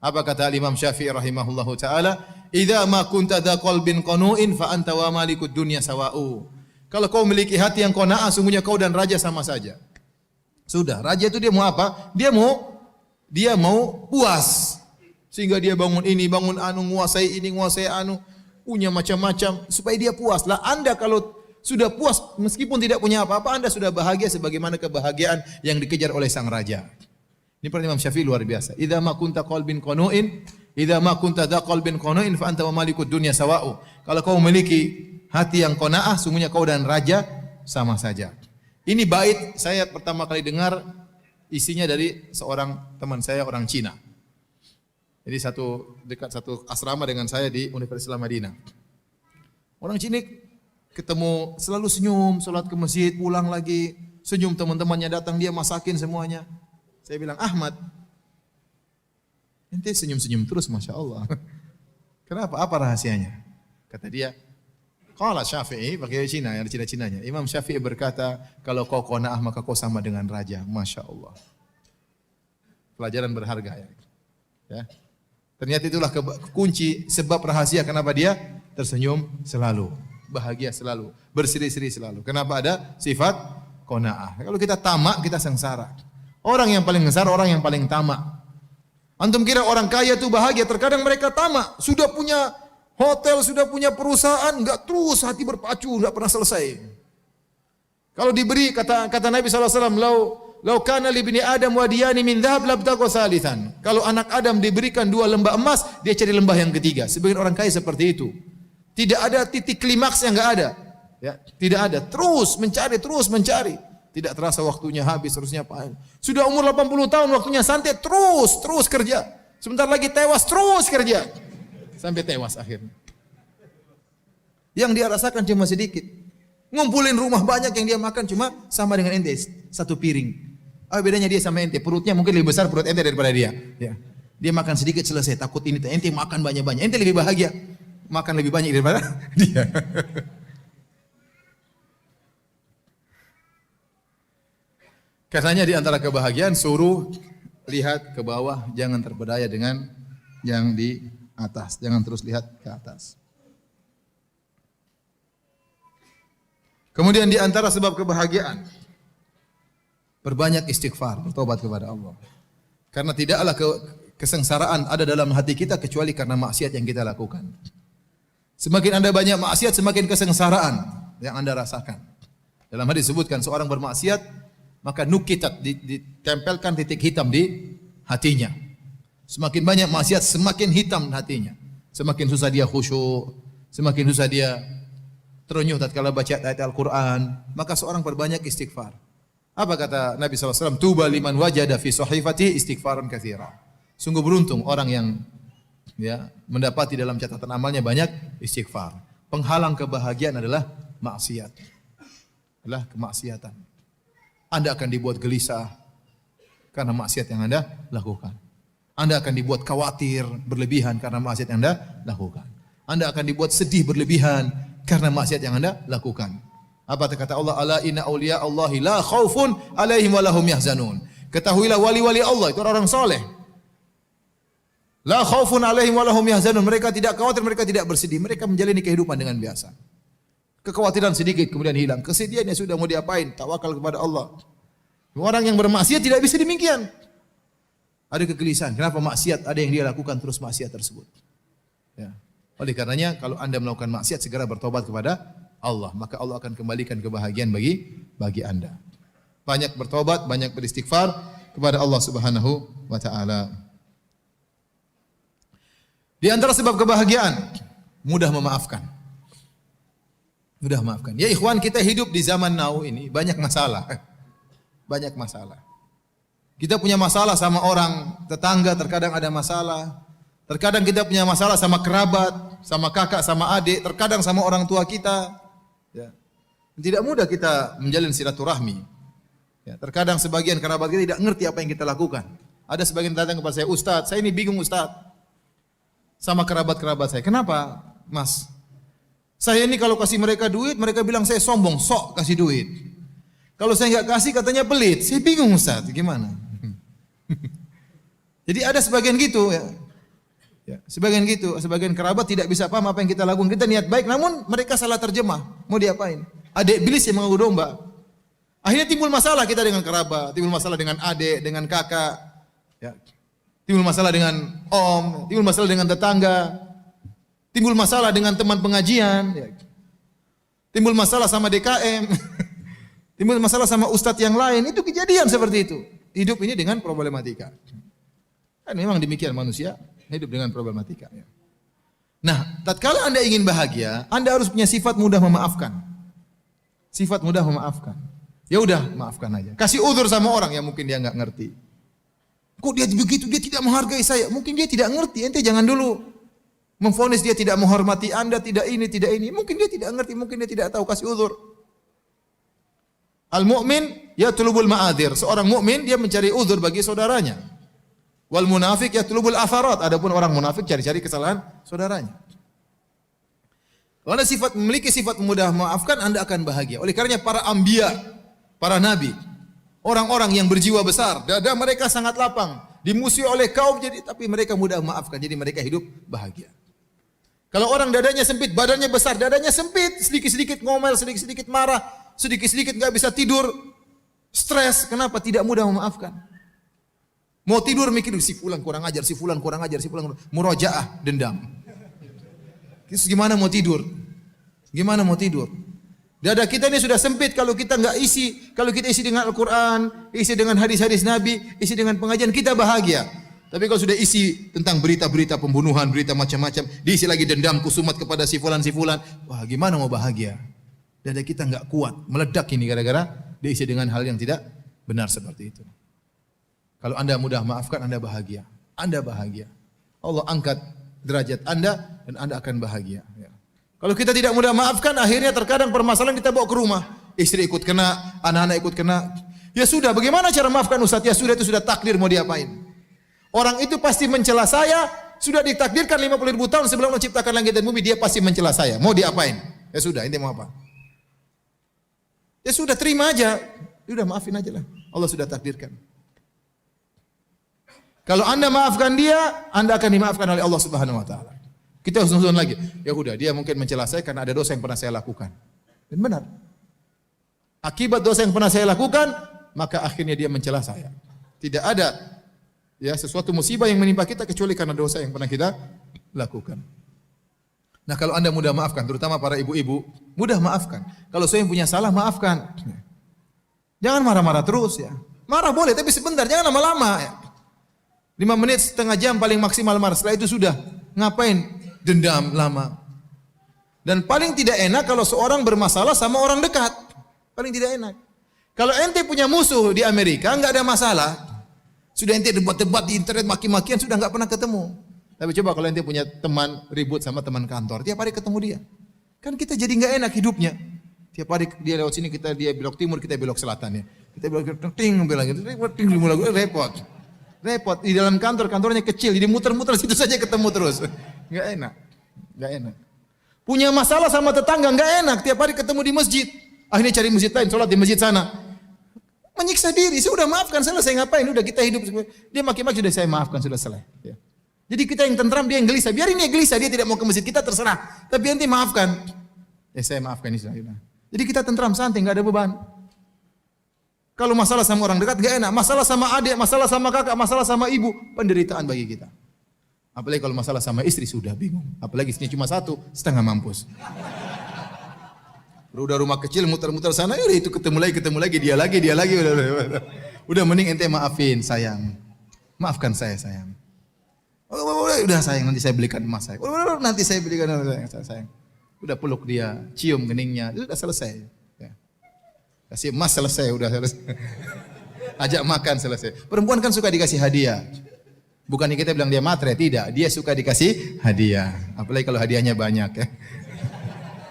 S2: Apa kata Imam Syafi'i rahimahullahu taala? Idza ma kunta dza qalbin qanu'in fa anta wa malikud dunya sawa'u. Kalau kau memiliki hati yang qanaah, sungguhnya kau dan raja sama saja. Sudah, raja itu dia mau apa? Dia mau puas. Sehingga dia bangun ini, bangun anu, nguasai ini, nguasai anu, punya macam-macam supaya dia puas. Lah Anda kalau sudah puas meskipun tidak punya apa-apa, Anda sudah bahagia sebagaimana kebahagiaan yang dikejar oleh sang raja. Ini perkataan Imam Syafi'i luar biasa. Idza ma kunta qalbin qanu'in, idza ma kunta dza qalbin qanu'in fa anta wa malikud dunya sawa'u. Kalau kau memiliki hati yang qanaah, sungguhnya kau dan raja sama saja. Ini bait saya pertama kali dengar isinya dari seorang teman saya orang Cina. Jadi dekat satu asrama dengan saya di Universitas Islam Madinah. Orang Cina ketemu selalu senyum, salat ke masjid, pulang lagi, senyum teman-temannya datang dia masakin semuanya. Saya bilang, "Ahmad, ente senyum-senyum terus Masya Allah. Kenapa? Apa rahasianya?" Kata dia, qala Syafi'i, pakai Cina, yang Cina-Cinanya. Imam Syafi'i berkata, kalau kau qanaah maka kau sama dengan raja. Masya Allah. Pelajaran berharga ya. Ya. Ternyata itulah kunci sebab rahasia kenapa dia tersenyum selalu, bahagia selalu, berseri-seri selalu. Kenapa ada sifat qanaah? Kalau kita tamak, kita sengsara. Orang yang paling sengsara orang yang paling tamak. Antum kira orang kaya itu bahagia, terkadang mereka tamak, sudah punya hotel, sudah punya perusahaan, enggak terus hati berpacu, enggak pernah selesai. Kalau diberi kata Nabi sallallahu alaihi wasallam, "Lau kana li ibni Adam wadiyani min dhahab labtagha salisan." Kalau anak Adam diberikan 2 lembah emas, dia cari lembah yang ketiga. Sebagian orang kaya seperti itu. Tidak ada titik klimaks yang enggak ada. Ya, tidak ada. Terus mencari. Tidak terasa waktunya habis, terusnya apa? Sudah umur 80 tahun, waktunya santai, terus kerja. Sebentar lagi tewas, terus kerja. Sampai tewas akhirnya. Yang dia rasakan cuma sedikit. Ngumpulin rumah banyak yang dia makan cuma sama dengan ente, 1 piring. Bedanya dia sama ente, perutnya mungkin lebih besar perut ente daripada dia. Ya. Dia makan sedikit selesai, takut ini ente makan banyak-banyak. Ente lebih bahagia, makan lebih banyak daripada dia. Karenanya di antara kebahagiaan suruh lihat ke bawah, jangan terpedaya dengan yang di atas, jangan terus lihat ke atas. Kemudian di antara sebab kebahagiaan, perbanyak istighfar, bertobat kepada Allah. Karena tidaklah kesengsaraan ada dalam hati kita kecuali karena maksiat yang kita lakukan. Semakin Anda banyak maksiat, semakin kesengsaraan yang Anda rasakan. Dalam hadis disebutkan seorang bermaksiat, maka nukitat, ditempelkan titik hitam di hatinya. Semakin banyak maksiat, semakin hitam hatinya. Semakin susah dia khusyuk, semakin susah dia terenyuh tatkala baca ayat Al-Quran. Maka seorang perbanyak istighfar. Apa kata Nabi SAW? Tuba liman wajada fi sahifati istighfaran katsira. Sungguh beruntung orang yang mendapati dalam catatan amalnya banyak istighfar. Penghalang kebahagiaan adalah maksiat. Adalah kemaksiatan. Anda akan dibuat gelisah karena maksiat yang Anda lakukan. Anda akan dibuat khawatir berlebihan karena maksiat yang Anda lakukan. Anda akan dibuat sedih berlebihan karena maksiat yang Anda lakukan. Apa kata Allah? Ala inna awliya Allahi la khaufun alaihim wa lahum yahzanun. Ketahuilah wali-wali Allah itu orang soleh. La khaufun alaihim wa lahum yahzanun. Mereka tidak khawatir, mereka tidak bersedih. Mereka menjalani kehidupan dengan biasa. Kekhawatiran sedikit kemudian hilang. Kesedihannya sudah mau diapain? Tawakal kepada Allah. Orang yang bermaksiat tidak bisa demikian. Ada kegelisahan. Kenapa maksiat? Ada yang dia lakukan terus maksiat tersebut. Ya. Oleh karenanya kalau Anda melakukan maksiat segera bertobat kepada Allah, maka Allah akan kembalikan kebahagiaan bagi Anda. Banyak bertobat, banyak beristighfar kepada Allah Subhanahu wa taala. Di antara sebab kebahagiaan, mudah memaafkan. Mudah maafkan. Ya ikhwan, kita hidup di zaman now ini banyak masalah. Banyak masalah. Kita punya masalah sama orang tetangga, terkadang ada masalah. Terkadang kita punya masalah sama kerabat, sama kakak, sama adik, terkadang sama orang tua kita. Ya. Tidak mudah kita menjalin silaturahmi. Ya. Terkadang sebagian kerabat kita tidak ngerti apa yang kita lakukan. Ada sebagian datang kepada saya, Ustaz, saya ini bingung Ustaz. Sama kerabat-kerabat saya. Kenapa, Mas? Saya ini kalau kasih mereka duit, mereka bilang saya sombong, sok kasih duit. Kalau saya nggak kasih, katanya pelit. Saya bingung Ustaz, gimana? Jadi ada sebagian gitu ya. Ya, sebagian kerabat tidak bisa paham apa yang kita lakukan. Kita niat baik, namun mereka salah terjemah. Mau diapain? Adik iblis yang mengaku domba. Akhirnya timbul masalah kita dengan kerabat, timbul masalah dengan adik, dengan kakak, ya. Timbul masalah dengan om, timbul masalah dengan tetangga, timbul masalah dengan teman pengajian, ya. Timbul masalah sama DKM, timbul masalah sama ustadz yang lain. Itu kejadian seperti itu. Hidup ini dengan problematika. Kan memang demikian manusia. Hidup dengan problematika. Nah, tatkala Anda ingin bahagia, Anda harus punya sifat mudah memaafkan. Sifat mudah memaafkan. Ya udah, maafkan aja. Kasih uzur sama orang yang mungkin dia nggak ngerti. Kok dia begitu? Dia tidak menghargai saya. Mungkin dia tidak ngerti. Ente jangan dulu memvonis dia tidak menghormati Anda, tidak ini, tidak ini. Mungkin dia tidak ngerti, mungkin dia tidak tahu. Kasih uzur. Al-mu'min yatlubul ma'adzir. Seorang mukmin dia mencari uzur bagi saudaranya. Wal munafik yatlubul afarat. Adapun orang munafik cari-cari kesalahan saudaranya. Kalau Anda memiliki sifat mudah memaafkan, Anda akan bahagia. Oleh karenanya para anbiya, para nabi, orang-orang yang berjiwa besar, dada mereka sangat lapang, dimusuhi oleh kaum tapi mereka mudah memaafkan, jadi mereka hidup bahagia. Kalau orang dadanya sempit, badannya besar, dadanya sempit, sedikit-sedikit ngomel, sedikit-sedikit marah, sedikit-sedikit enggak bisa tidur, stres, kenapa? Tidak mudah memaafkan. Mau tidur mikir si fulan kurang ajar, si fulan kurang ajar, si fulan murojaah, dendam. Terus gimana mau tidur? Gimana mau tidur? Dada kita ini sudah sempit kalau kita enggak isi, kalau kita isi dengan Al-Qur'an, isi dengan hadis-hadis Nabi, isi dengan pengajian, kita bahagia. Tapi kalau sudah isi tentang berita-berita pembunuhan, berita macam-macam, diisi lagi dendam kusumat kepada si fulan, wah gimana mau bahagia? Dada kita enggak kuat, meledak ini gara-gara diisi dengan hal yang tidak benar seperti itu. Kalau Anda mudah maafkan, Anda bahagia. Anda bahagia. Allah angkat derajat Anda dan Anda akan bahagia. Ya. Kalau kita tidak mudah maafkan, akhirnya terkadang permasalahan kita bawa ke rumah. Istri ikut kena, anak-anak ikut kena. Ya sudah, bagaimana cara maafkan Ustaz? Ya sudah, itu sudah takdir, mau diapain? Orang itu pasti mencela saya, sudah ditakdirkan 50.000 tahun sebelum Allah ciptakan langit dan bumi, dia pasti mencela saya. Mau diapain? Ya sudah, ini mau apa? Ya sudah, terima aja. Ya udah, maafin aja lah. Allah sudah takdirkan. Kalau Anda maafkan dia, Anda akan dimaafkan oleh Allah Subhanahu wa taala. Kita susun lagi. Ya udah, dia mungkin mencela saya karena ada dosa yang pernah saya lakukan. Dan benar. Akibat dosa yang pernah saya lakukan, maka akhirnya dia mencela saya. Tidak ada ya sesuatu musibah yang menimpa kita kecuali karena dosa yang pernah kita lakukan. Nah, kalau Anda mudah maafkan, terutama para ibu-ibu, mudah maafkan. Kalau saya yang punya salah, maafkan. Jangan marah-marah terus ya. Marah boleh, tapi sebentar, jangan lama-lama ya. 5 menit, setengah jam paling maksimal marah. Setelah itu sudah. Ngapain dendam lama? Dan paling tidak enak kalau seorang bermasalah sama orang dekat. Paling tidak enak. Kalau ente punya musuh di Amerika, enggak ada masalah. Sudah ente debat-debat di internet, maki-makian, sudah enggak pernah ketemu. Tapi coba kalau ente punya teman ribut sama teman kantor, tiap hari ketemu dia. Kan kita jadi enggak enak hidupnya. Tiap hari dia lewat sini, dia belok timur, kita belok selatan ya. Kita belok ting, bilang gitu, repot. Repot di dalam kantornya kecil, jadi muter-muter situ saja ketemu terus. Enggak enak. Enggak enak. Punya masalah sama tetangga enggak enak, tiap hari ketemu di masjid. Akhirnya cari masjid lain, sholat di masjid sana. Menyiksa diri, saya udah maafkan, selesai ngapain? Udah kita hidup. Dia maki-maki, sudah saya maafkan, sudah selesai. Ya. Jadi kita yang tentram, dia yang gelisah. Biarin dia gelisah, dia tidak mau ke masjid, kita terserah. Tapi nanti maafkan. Saya maafkan ini sudah. Jadi kita tentram, santai, enggak ada beban. Kalau masalah sama orang dekat gak enak, masalah sama adik, masalah sama kakak, masalah sama ibu, penderitaan bagi kita. Apalagi kalau masalah sama istri sudah bingung. Apalagi istrinya cuma satu, setengah mampus. Udah rumah kecil muter-muter sana, udah itu ketemu lagi, dia lagi, udah mending ente maafin sayang. Maafkan saya sayang. Udah sayang, nanti saya belikan emas saya. Nanti saya belikan sayang. Udah peluk dia, cium geningnya, udah selesai. Kasih emas selesai, udah selesai. Ajak makan selesai. Perempuan kan suka dikasih hadiah. Bukan kita bilang dia matre, tidak. Dia suka dikasih hadiah. Apalagi kalau hadiahnya banyak ya.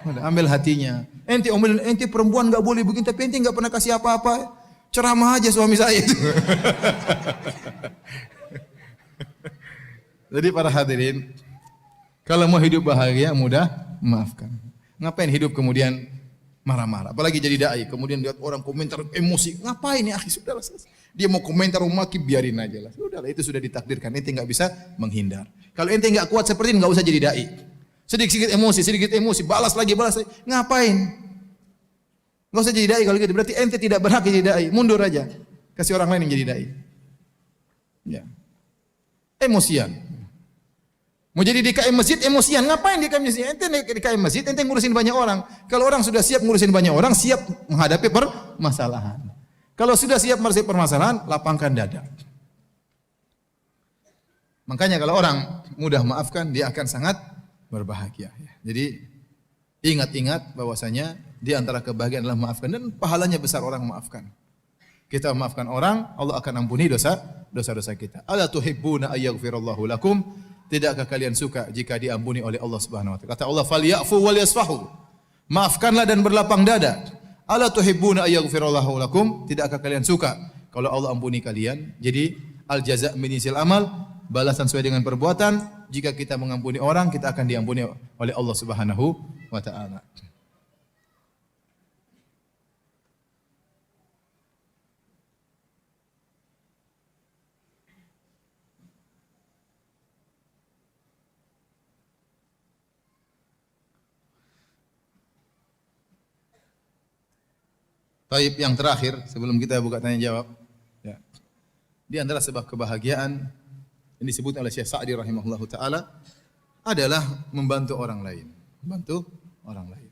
S2: Udah, ambil hatinya. Ente omelin, ente perempuan nggak boleh begini, tapi ente nggak pernah kasih apa-apa. Ceramah aja suami saya. Jadi para hadirin, kalau mau hidup bahagia mudah maafkan. Ngapain hidup kemudian marah-marah? Apalagi jadi dai, kemudian lihat orang komentar emosi. Ngapain ya akhi? Sudahlah. Dia mau komentar maki biarin aja lah. Sudahlah, itu sudah ditakdirkan. Ente nggak bisa menghindar. Kalau ente nggak kuat seperti ini, nggak usah jadi dai. Sedikit emosi, balas lagi. Ngapain? Nggak usah jadi dai kalau gitu. Berarti ente tidak berhak jadi dai. Mundur aja. Kasih orang lain yang jadi dai. Ya. Emosian. Mau jadi DKM masjid emosian, ngapain DKM masjid? Ente DKM masjid, ente ngurusin banyak orang. Kalau orang sudah siap ngurusin banyak orang, siap menghadapi permasalahan. Kalau sudah siap menghadapi permasalahan, lapangkan dada. Makanya kalau orang mudah maafkan, dia akan sangat berbahagia. Jadi ingat-ingat bahwasanya di antara kebahagiaan adalah maafkan dan pahalanya besar orang memaafkan. Kita memaafkan orang, Allah akan ampuni dosa-dosa kita. Ala tuhibbuna ayyaghfirallahu lakum? Tidakkah kalian suka jika diampuni oleh Allah Subhanahu wa taala? Kata Allah, "Falyafu wal yasfahu." Maafkanlah dan berlapang dada. Ala tuhibbuna ayyaghfirallahu lakum? Tidakkah kalian suka kalau Allah ampuni kalian? Jadi al jaza' min jinsil amal, balasan sesuai dengan perbuatan. Jika kita mengampuni orang, kita akan diampuni oleh Allah Subhanahu wa taala. Taib yang terakhir sebelum kita buka tanya jawab. Ya. Di antara sebab kebahagiaan yang disebut oleh Syekh Sa'di rahimahullahu taala adalah membantu orang lain. Membantu orang lain.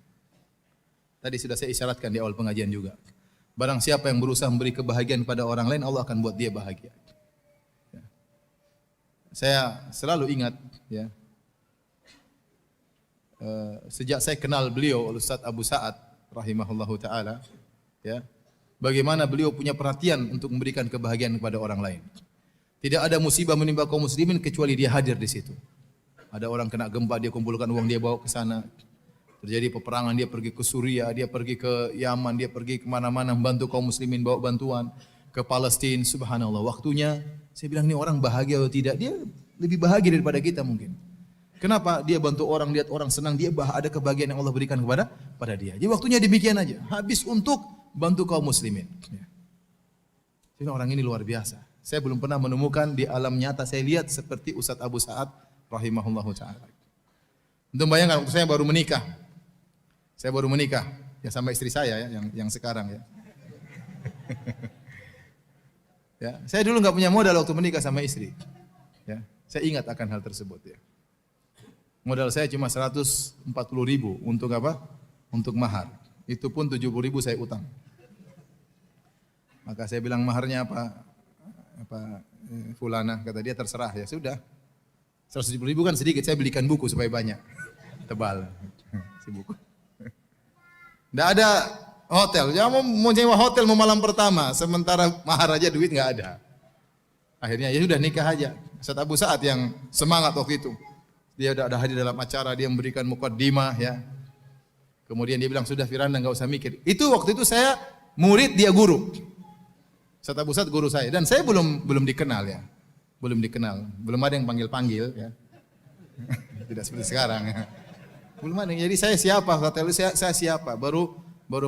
S2: Tadi sudah saya isyaratkan di awal pengajian juga. Barang siapa yang berusaha memberi kebahagiaan pada orang lain, Allah akan buat dia bahagia. Ya. Saya selalu ingat ya. Sejak saya kenal beliau Ustaz Abu Sa'ad rahimahullahu taala, ya, bagaimana beliau punya perhatian untuk memberikan kebahagiaan kepada orang lain. Tidak ada musibah menimpa kaum muslimin kecuali dia hadir di situ. Ada orang kena gempa, dia kumpulkan uang, dia bawa ke sana. Terjadi peperangan, dia pergi ke Suriah, dia pergi ke Yaman, dia pergi kemana-mana membantu kaum muslimin, bawa bantuan ke Palestina. Subhanallah, waktunya saya bilang ini orang bahagia atau tidak? Dia lebih bahagia daripada kita mungkin. Kenapa? Dia bantu orang, lihat orang senang, dia ada kebahagiaan yang Allah berikan kepada dia. Jadi waktunya demikian aja, habis untuk bantu kaum muslimin. Jadi orang ini luar biasa. Saya belum pernah menemukan di alam nyata saya lihat seperti Ustaz Abu Sa'ad rahimahullahu taala. Untuk bayangkan waktu saya baru menikah. Saya baru menikah ya sama istri saya ya yang sekarang ya. Ya, saya dulu enggak punya modal waktu menikah sama istri. Ya, saya ingat akan hal tersebut ya. Modal saya cuma 140.000 untuk apa? Untuk mahar. Itu pun 70.000 saya utang. Maka saya bilang maharnya apa fulana, kata dia terserah ya sudah. 170.000 kan sedikit, saya belikan buku supaya banyak. Tebal si buku. Enggak ada hotel. Ya mau nyewa hotel mau malam pertama, sementara mahar aja duit enggak ada. Akhirnya ya sudah nikah aja. Ustaz Abu Sa'ad yang semangat waktu itu. Dia ada hadir dalam acara, dia memberikan muqaddimah ya. Kemudian dia bilang, sudah Firanda enggak usah mikir. Itu waktu itu saya murid, dia guru. Ustaz Abu Sa'ad guru saya dan saya belum dikenal ya. Belum dikenal, belum ada yang panggil-panggil ya. Tidak seperti sekarang ya. Belum ada. Jadi saya siapa? Kata saya siapa? Baru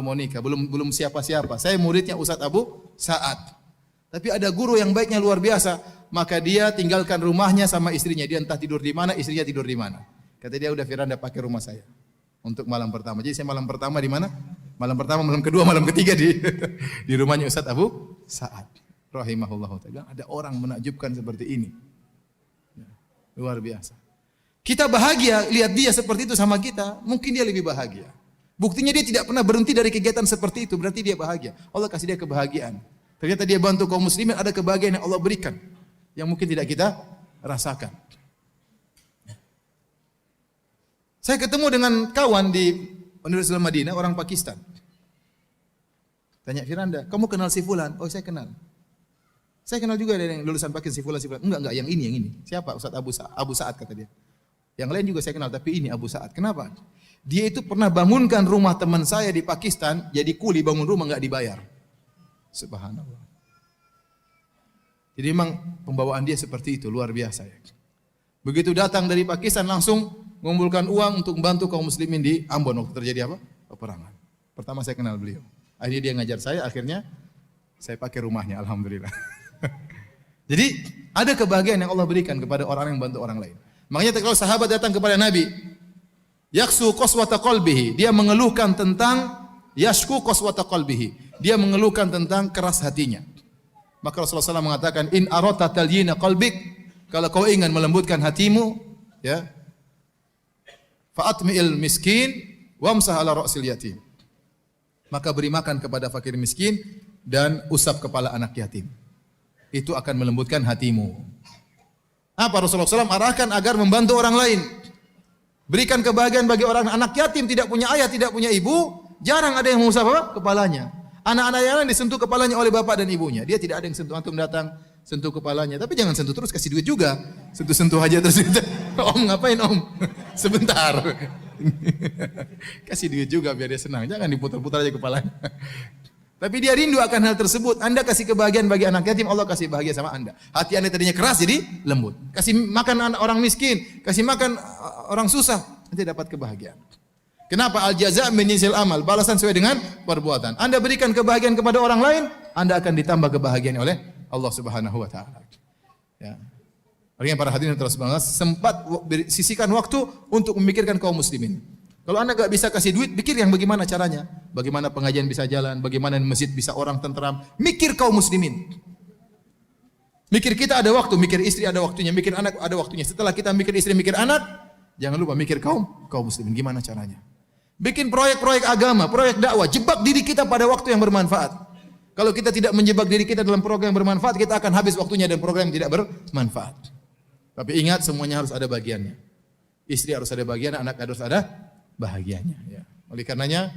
S2: mau nikah, belum siapa-siapa. Saya muridnya Ustaz Abu Sa'ad. Tapi ada guru yang baiknya luar biasa, maka dia tinggalkan rumahnya sama istrinya. Dia entah tidur di mana, istrinya tidur di mana. Kata dia, udah Firanda pakai rumah saya untuk malam pertama. Jadi saya malam pertama di mana? Malam pertama, malam kedua, malam ketiga di rumahnya Ustaz Abu Sa'ad rahimahullah taala. Ada orang menakjubkan seperti ini. Luar biasa. Kita bahagia lihat dia seperti itu sama kita, mungkin dia lebih bahagia. Buktinya dia tidak pernah berhenti dari kegiatan seperti itu, berarti dia bahagia. Allah kasih dia kebahagiaan. Ternyata dia bantu kaum muslimin, ada kebahagiaan yang Allah berikan yang mungkin tidak kita rasakan. Saya ketemu dengan kawan di Universitas Madinah, orang Pakistan. Tanya Firanda, kamu kenal si fulan? Oh, saya kenal. Saya kenal juga ada yang lulusan Pakistan, si fulan. Enggak, yang ini. Siapa? Ustaz Abu Sa'ad kata dia. Yang lain juga saya kenal, tapi ini Abu Sa'ad. Kenapa? Dia itu pernah bangunkan rumah teman saya di Pakistan, jadi kuli bangun rumah enggak dibayar. Subhanallah. Jadi memang pembawaan dia seperti itu, luar biasa ya. Begitu datang dari Pakistan langsung mengumpulkan uang untuk membantu kaum muslimin di Ambon waktu terjadi apa? Peperangan. Pertama saya kenal beliau. Akhirnya dia ngajar saya, akhirnya saya pakai rumahnya, alhamdulillah. Jadi ada kebahagiaan yang Allah berikan kepada orang yang membantu orang lain. Makanya kalau sahabat datang kepada Nabi, yaksu qaswata qalbihi, dia mengeluhkan tentang yashku qaswata qalbihi, dia mengeluhkan tentang keras hatinya. Maka Rasulullah SAW mengatakan, in arata talyina qalbik, kalau kau ingin melembutkan hatimu, ya, fa'atmi'il miskin wamsah ala ra'sil yatim. Maka beri makan kepada fakir miskin dan usap kepala anak yatim. Itu akan melembutkan hatimu. Apa Rasulullah SAW arahkan agar membantu orang lain. Berikan kebahagiaan bagi orang anak yatim, tidak punya ayah, tidak punya ibu, jarang ada yang mengusap apa? Kepalanya. Anak-anak yang lain disentuh kepalanya oleh bapak dan ibunya. Dia tidak ada yang sentuh, antum datang sentuh kepalanya, tapi jangan sentuh terus, kasih duit juga. Sentuh-sentuh aja terus. Om ngapain om? Sebentar. Kasih duit juga biar dia senang. Jangan diputar-putar aja kepalanya. Tapi dia rindu akan hal tersebut. Anda kasih kebahagiaan bagi anak yatim, Allah kasih bahagia sama Anda. Hati Anda tadinya keras jadi lembut. Kasih makan orang miskin, kasih makan orang susah, nanti dapat kebahagiaan. Kenapa? Al jaza' min jinsil amal, balasan sesuai dengan perbuatan. Anda berikan kebahagiaan kepada orang lain, Anda akan ditambah kebahagiaan oleh Allah Subhanahu wa taala. Ya. Artinya para hadirin terus sempat sisihkan waktu untuk memikirkan kaum muslimin. Kalau Anda enggak bisa kasih duit, pikir yang bagaimana caranya. Bagaimana pengajian bisa jalan, bagaimana masjid bisa orang tentram. Mikir kaum muslimin. Mikir kita ada waktu, mikir istri ada waktunya, mikir anak ada waktunya. Setelah kita mikir istri, mikir anak, jangan lupa mikir kaum muslimin. Gimana caranya? Bikin proyek-proyek agama, proyek dakwah, jebak diri kita pada waktu yang bermanfaat. Kalau kita tidak menjebak diri kita dalam program yang bermanfaat, kita akan habis waktunya dan program yang tidak bermanfaat. Tapi ingat, semuanya harus ada bagiannya. Istri harus ada bagian, anak harus ada bahagianya. Ya. Oleh karenanya,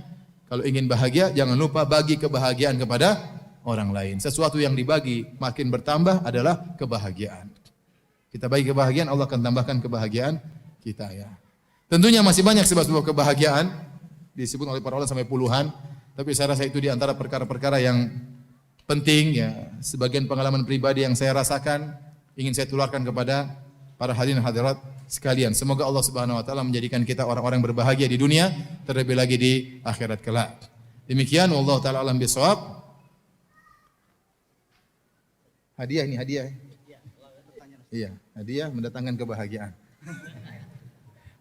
S2: kalau ingin bahagia, jangan lupa bagi kebahagiaan kepada orang lain. Sesuatu yang dibagi makin bertambah adalah kebahagiaan. Kita bagi kebahagiaan, Allah akan tambahkan kebahagiaan kita. Ya. Tentunya masih banyak sebab-sebab kebahagiaan, disebut oleh para ulama sampai puluhan. Tapi saya rasa itu di antara perkara-perkara yang penting. Ya. Sebagian pengalaman pribadi yang saya rasakan, ingin saya tularkan kepada para hadirin hadirat sekalian. Semoga Allah Subhanahu wa taala menjadikan kita orang-orang berbahagia di dunia, terlebih lagi di akhirat kelak. Demikian wallahu taala alam bisawab. Hadiah ini hadiah. Iya, hadiah mendatangkan kebahagiaan.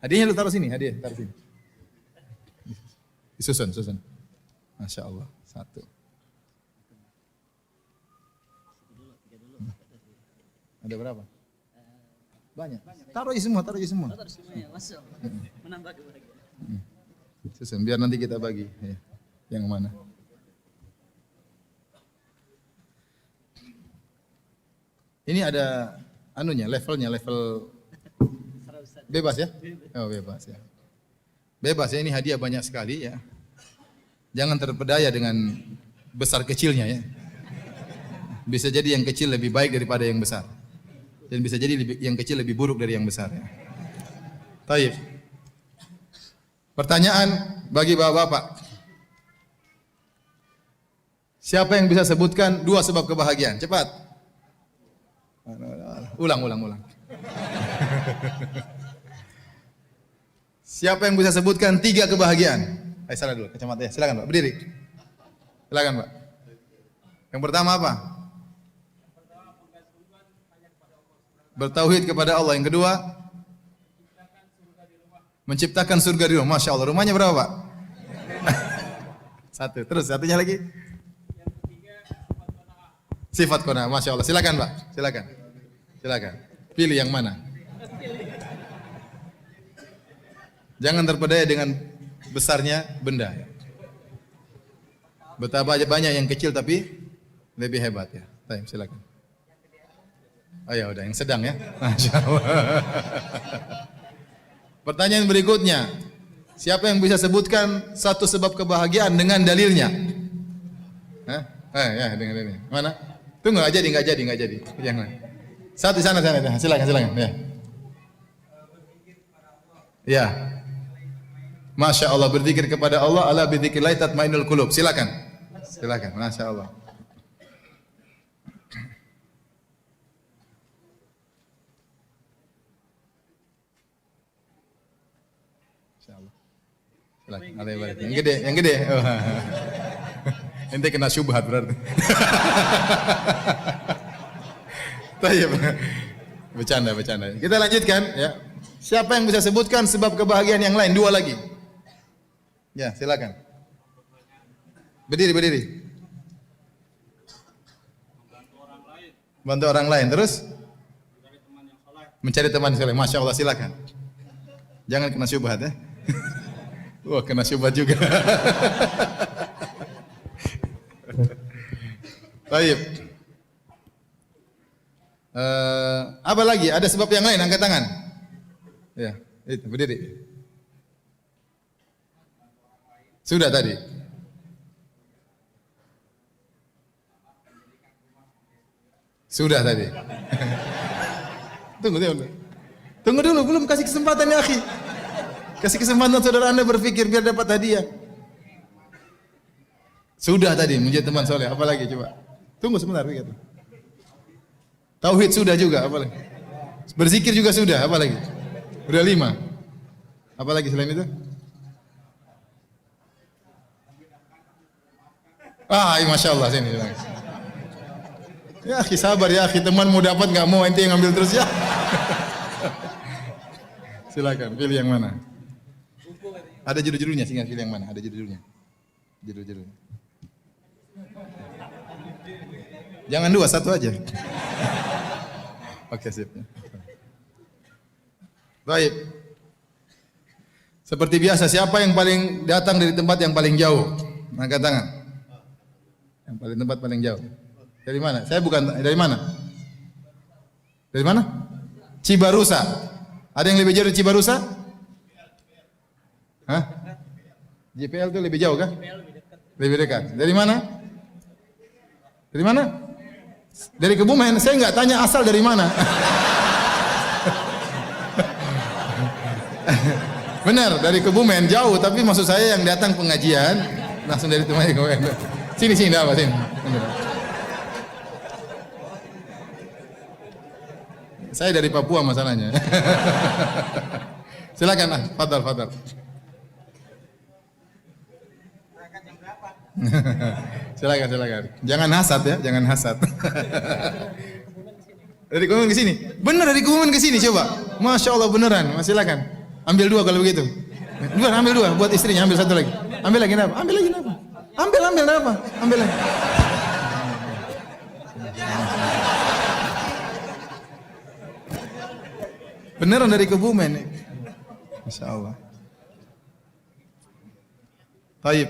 S2: Hadiahnya lu taruh sini, hadiah taruh sini. Susun. Masya Allah, satu. Ada berapa? Banyak. Taruh aja semua. Taruh semuanya, masuk. Menambah kebahagiaan. Susun, biar nanti kita bagi. Ya. Yang mana? Ini ada anunya, level bebas ya? Oh bebas ya. Bebas ya, ini hadiah banyak sekali ya. Jangan terpedaya dengan besar kecilnya ya. Bisa jadi yang kecil lebih baik daripada yang besar. Dan bisa jadi yang kecil lebih buruk dari yang besar. Ya. Taib. Pertanyaan bagi bapak-bapak. Siapa yang bisa sebutkan 2 sebab kebahagiaan? Cepat. Ulang. Siapa yang bisa sebutkan 3 kebahagiaan? Ayo salah dulu, kacamata ya. Silakan Pak, berdiri. Silakan Pak. Yang pertama apa? Bertauhid kepada Allah. Yang kedua, menciptakan surga di rumah. Masya Allah. Rumahnya berapa Pak? 1. Terus satunya lagi? Sifat qanaah. Masya Allah. Silakan Pak. Silakan. Pilih yang mana? Jangan terpedaya dengan besarnya benda. Betapa banyak yang kecil tapi lebih hebat ya. Baik, silakan. Oh ya udah, yang sedang ya. Masya Allah. Pertanyaan berikutnya, siapa yang bisa sebutkan 1 sebab kebahagiaan dengan dalilnya? Ya, dengan dalilnya. Mana? Tunggu, nggak jadi. Jangan. Satu di sana. Silakan. Ya. Ya. Masya Allah, berzikir kepada Allah, ala bidzikrillah tatmainnul qulub. Silakan. Masya Allah. Silakan. Yang gede. Oh. Ente kena syubhat berarti. Tayyib. Bercanda. Kita lanjutkan ya. Siapa yang bisa sebutkan sebab kebahagiaan yang lain? Dua lagi. Ya, silakan. Berdiri. Bantu orang lain. Terus? Mencari teman yang soleh. Masya Allah, silakan. Jangan kena syubhat ya. Wah, kena syubhat juga. Baik. Apa lagi? Ada sebab yang lain? Angkat tangan. Ya, itu berdiri. Sudah tadi. Sudah tadi. Tunggu dulu, belum kasih kesempatan ya, akhi. Kasih kesempatan saudara Anda berpikir biar dapat hadiah. Sudah tadi menjadi teman soleh. Apa lagi coba? Tunggu sebentar begitu. Tauhid sudah juga. Apa lagi? Berzikir juga sudah. Apa lagi? Udah 5. Apa lagi selain itu? Masya Allah sini. Ya, akhi sabar ya, akhi teman mau dapat nggak mau ente yang ambil terus ya. Silakan pilih yang mana. Ada judul-judulnya, sehingga pilih yang mana. Ada judul-judulnya. Judul-judulnya. Jangan 2, 1 aja. Oke, sip. Baik. Seperti biasa, siapa yang paling datang dari tempat yang paling jauh? Angkat tangan. Yang paling tempat paling jauh. Dari mana? Saya bukan dari mana? Dari mana? Cibarusa. Ada yang lebih jauh dari Cibarusa? Hah? JPL itu lebih jauh kan? Lebih dekat. Dari mana? Dari mana? Dari Kebumen. Saya nggak tanya asal dari mana. Benar, dari Kebumen jauh. Tapi maksud saya yang datang pengajian langsung dari temannya Kebumen. Sini, apa sini? Saya dari Papua masalahnya. Silakan, fadal. Silakan. Jangan hasad ya, jangan hasad. Dari Kebumen ke sini. Benar dari Kebumen ke sini coba. Masya Allah beneran. Silakan. Ambil 2 kalau begitu. Ambil 2 buat istrinya, ambil 1 lagi. Ambil lagi apa? Ambil apa? Ambil lagi. Beneran dari Kebumen. Masya Allah. Taib.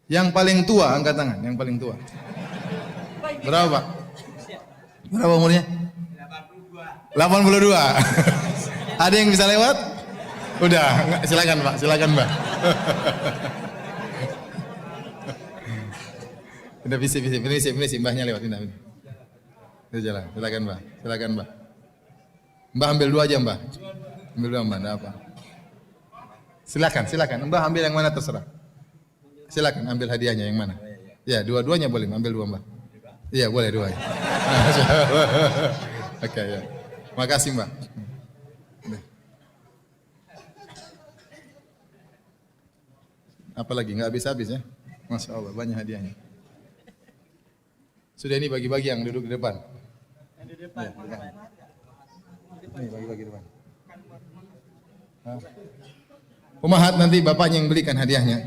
S2: Yang paling tua, angkat tangan. Yang paling tua. Berapa Pak? Berapa umurnya? 82. Ada yang bisa lewat? Udah, silakan Pak, Mbak. Udah visi, mbahnya lewat, ini. Jalan, silakan Mbak. Mbah ambil 2 aja Mbah. Ambil 2 Mbah, enggak apa. Silakan. Mbah ambil yang mana terserah. Silakan ambil hadiahnya yang mana. Ya, dua-duanya boleh, ambil 2 Mbah. Iya, boleh 2 ya. Oke ya. Makasih Mbak. Apalagi nggak habis-habis ya. Masya Allah, banyak hadiahnya. Sudah ini bagi-bagi yang duduk di depan. Yang di depan. Ya, ini bagi-bagi depan. Umahat nanti bapaknya yang belikan hadiahnya.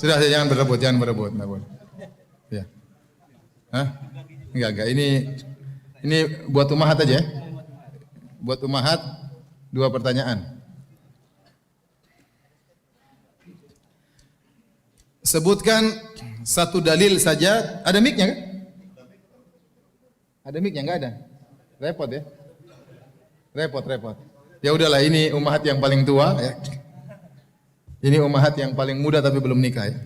S2: Sudah, jangan berebut. Enggak boleh. Ya. Enggak. Ini buat umahat aja ya. Buat umahat 2 pertanyaan. Sebutkan 1 dalil saja. Ada mic-nya kan? Ada mic-nya? Enggak ada. Repot ya. Repot. Ya udahlah, ini umahat yang paling tua ya. Ini umahat yang paling muda tapi belum nikah ya.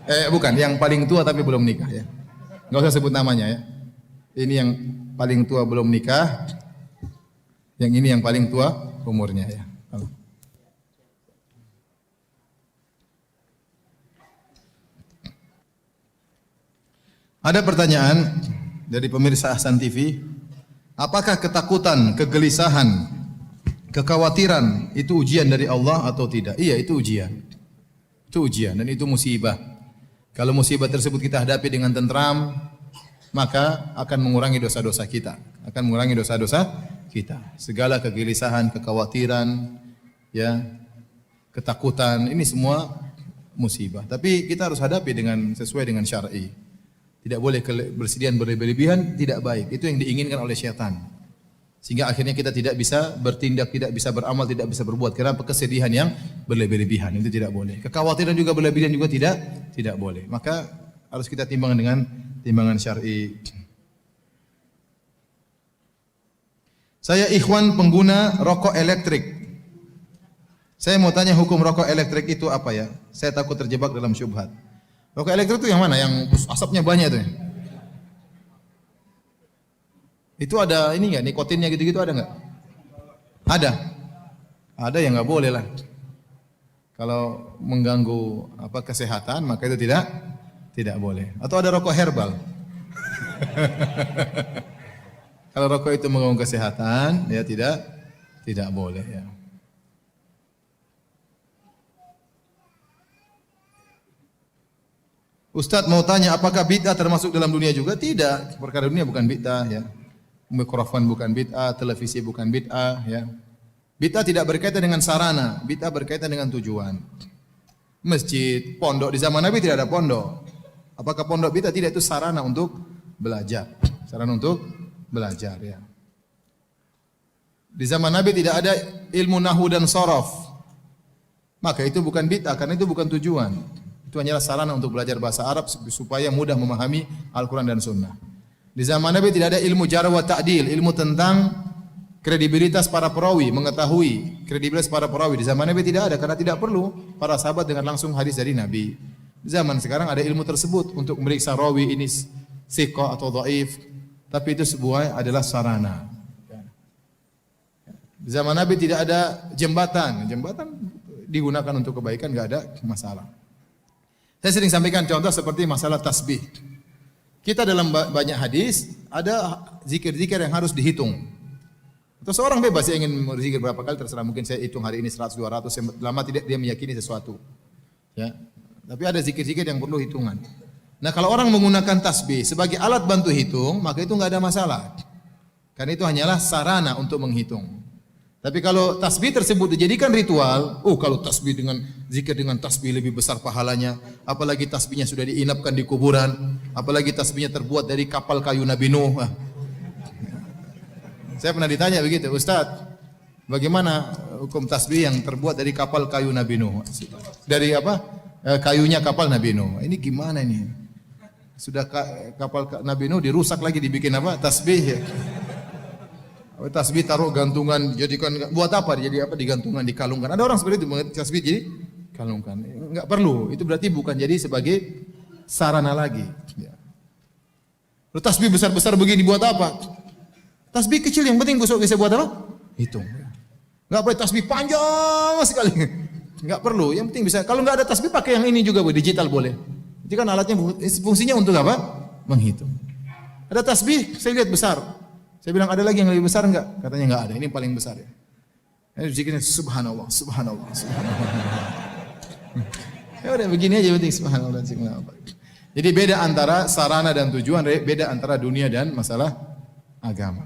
S2: Bukan, yang paling tua tapi belum nikah ya. Enggak usah sebut namanya ya. Ini yang paling tua belum nikah. Yang ini yang paling tua umurnya ya. Ada pertanyaan dari pemirsa Ahsan TV, apakah ketakutan, kegelisahan, kekhawatiran itu ujian dari Allah atau tidak? Iya, itu ujian. Itu ujian dan itu musibah. Kalau musibah tersebut kita hadapi dengan tentram, maka akan mengurangi dosa-dosa kita. Akan mengurangi dosa-dosa kita. Segala kegelisahan, kekhawatiran, ya, ketakutan, ini semua musibah. Tapi kita harus hadapi dengan sesuai dengan syar'i. Tidak boleh bersedihan berlebihan, tidak baik. Itu yang diinginkan oleh syaitan. Sehingga akhirnya kita tidak bisa bertindak, tidak bisa beramal, tidak bisa berbuat karena kesedihan yang berlebihan. Itu tidak boleh. Kekhawatiran juga berlebihan juga tidak boleh. Maka harus kita timbang dengan timbangan syar'i. Saya ikhwan pengguna rokok elektrik. Saya mau tanya hukum rokok elektrik itu apa ya? Saya takut terjebak dalam syubhat. Rokok elektrik itu yang mana? Yang asapnya banyak itu. Itu ada ini enggak? Nikotinnya gitu-gitu ada enggak? Ada. Ada yang enggak boleh lah. Kalau mengganggu kesehatan maka itu tidak boleh. Atau ada rokok herbal. Kalau rokok itu mengganggu kesehatan ya tidak boleh ya. Ustaz mau tanya apakah bid'ah termasuk dalam dunia juga? Tidak, perkara dunia bukan bid'ah ya. Mikrofon bukan bid'ah, televisi bukan bid'ah ya. Bid'ah tidak berkaitan dengan sarana, bid'ah berkaitan dengan tujuan. Masjid, pondok di zaman Nabi tidak ada pondok. Apakah pondok bid'ah? Tidak, itu sarana untuk belajar. Sarana untuk belajar ya. Di zaman Nabi tidak ada ilmu nahwu dan shorof. Maka itu bukan bid'ah karena itu bukan tujuan. Itu hanyalah sarana untuk belajar bahasa Arab supaya mudah memahami Al-Quran dan Sunnah. Di zaman Nabi tidak ada ilmu jarh wa ta'dil, ilmu tentang kredibilitas para perawi, mengetahui kredibilitas para perawi. Di zaman Nabi tidak ada karena tidak perlu para sahabat dengan langsung hadis dari Nabi. Di zaman sekarang ada ilmu tersebut untuk memeriksa rawi ini thiqah atau dhaif, tapi itu sebuah adalah sarana. Di zaman Nabi tidak ada jembatan digunakan untuk kebaikan, enggak ada masalah. Saya sering sampaikan contoh seperti masalah tasbih. Kita dalam banyak hadis ada zikir-zikir yang harus dihitung. Atau seorang bebas yang ingin berzikir berapa kali terserah, mungkin saya hitung hari ini 100 200 lama tidak dia meyakini sesuatu. Ya. Tapi ada zikir-zikir yang perlu hitungan. Nah, kalau orang menggunakan tasbih sebagai alat bantu hitung, maka itu enggak ada masalah. Karena itu hanyalah sarana untuk menghitung. Tapi kalau tasbih tersebut dijadikan ritual, kalau tasbih dengan zikir dengan tasbih lebih besar pahalanya, apalagi tasbihnya sudah diinapkan di kuburan, apalagi tasbihnya terbuat dari kapal kayu Nabi Nuh. Saya pernah ditanya begitu, Ustaz, bagaimana hukum tasbih yang terbuat dari kapal kayu Nabi Nuh? Dari apa? Kayunya kapal Nabi Nuh. Ini gimana ini? Sudah kapal Nabi Nuh dirusak lagi dibikin apa? Tasbih ya. Tasbih taruh gantungan, jadikan buat apa? Jadi apa? Digantungkan, dikalungkan. Ada orang seperti itu, tasbih jadi kalungkan. Enggak perlu. Itu berarti bukan jadi sebagai sarana lagi. Ya. Lalu tasbih besar-besar begini buat apa? Tasbih kecil yang penting bisa buat apa? Hitung. Enggak perlu tasbih panjang sekali. Enggak perlu. Yang penting bisa. Kalau enggak ada tasbih pakai yang ini juga, digital boleh. Itu kan alatnya fungsinya untuk apa? Menghitung. Ada tasbih, saya lihat besar. Saya bilang ada lagi yang lebih besar enggak? Katanya enggak ada. Ini paling besar ya. Ini zikirnya subhanallah, subhanallah, subhanallah. Ya udah begini aja penting subhanallah, subhanallah. Jadi beda antara sarana dan tujuan, beda antara dunia dan masalah agama.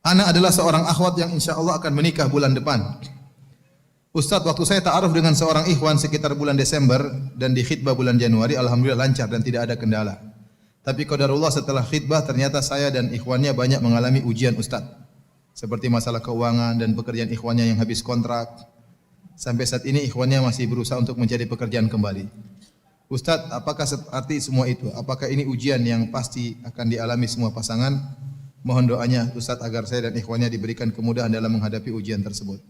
S2: Ana adalah seorang akhwat yang insya Allah akan menikah bulan depan. Ustaz, waktu saya ta'aruf dengan seorang ikhwan sekitar bulan Desember dan di khitbah bulan Januari, alhamdulillah lancar dan tidak ada kendala. Tapi qadarullah setelah khitbah ternyata saya dan ikhwannya banyak mengalami ujian Ustaz. Seperti masalah keuangan dan pekerjaan ikhwannya yang habis kontrak. Sampai saat ini ikhwannya masih berusaha untuk mencari pekerjaan kembali. Ustadz, apakah arti semua itu? Apakah ini ujian yang pasti akan dialami semua pasangan? Mohon doanya Ustadz agar saya dan ikhwannya diberikan kemudahan dalam menghadapi ujian tersebut.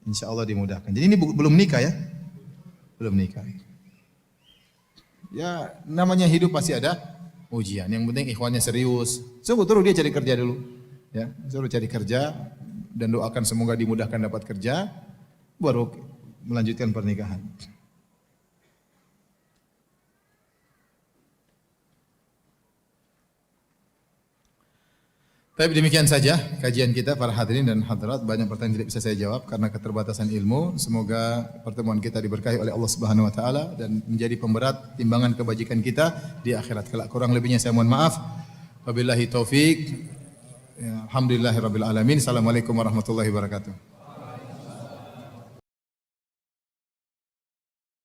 S2: Insya Allah dimudahkan. Jadi ini belum nikah ya? Belum nikah. Ya namanya hidup pasti ada ujian. Yang penting ikhwannya serius. Suruh dia cari kerja dulu. Ya, suruh cari kerja dan doakan semoga dimudahkan dapat kerja, baru melanjutkan pernikahan. Tapi demikian saja kajian kita para hadirin dan hadirat. Banyak pertanyaan tidak bisa saya jawab karena keterbatasan ilmu. Semoga pertemuan kita diberkahi oleh Allah Subhanahu wa taala dan menjadi pemberat timbangan kebajikan kita di akhirat kelak. Kurang lebihnya saya mohon maaf. Wabillahi taufik. Alhamdulillahirabbil alamin. Assalamualaikum warahmatullahi wabarakatuh.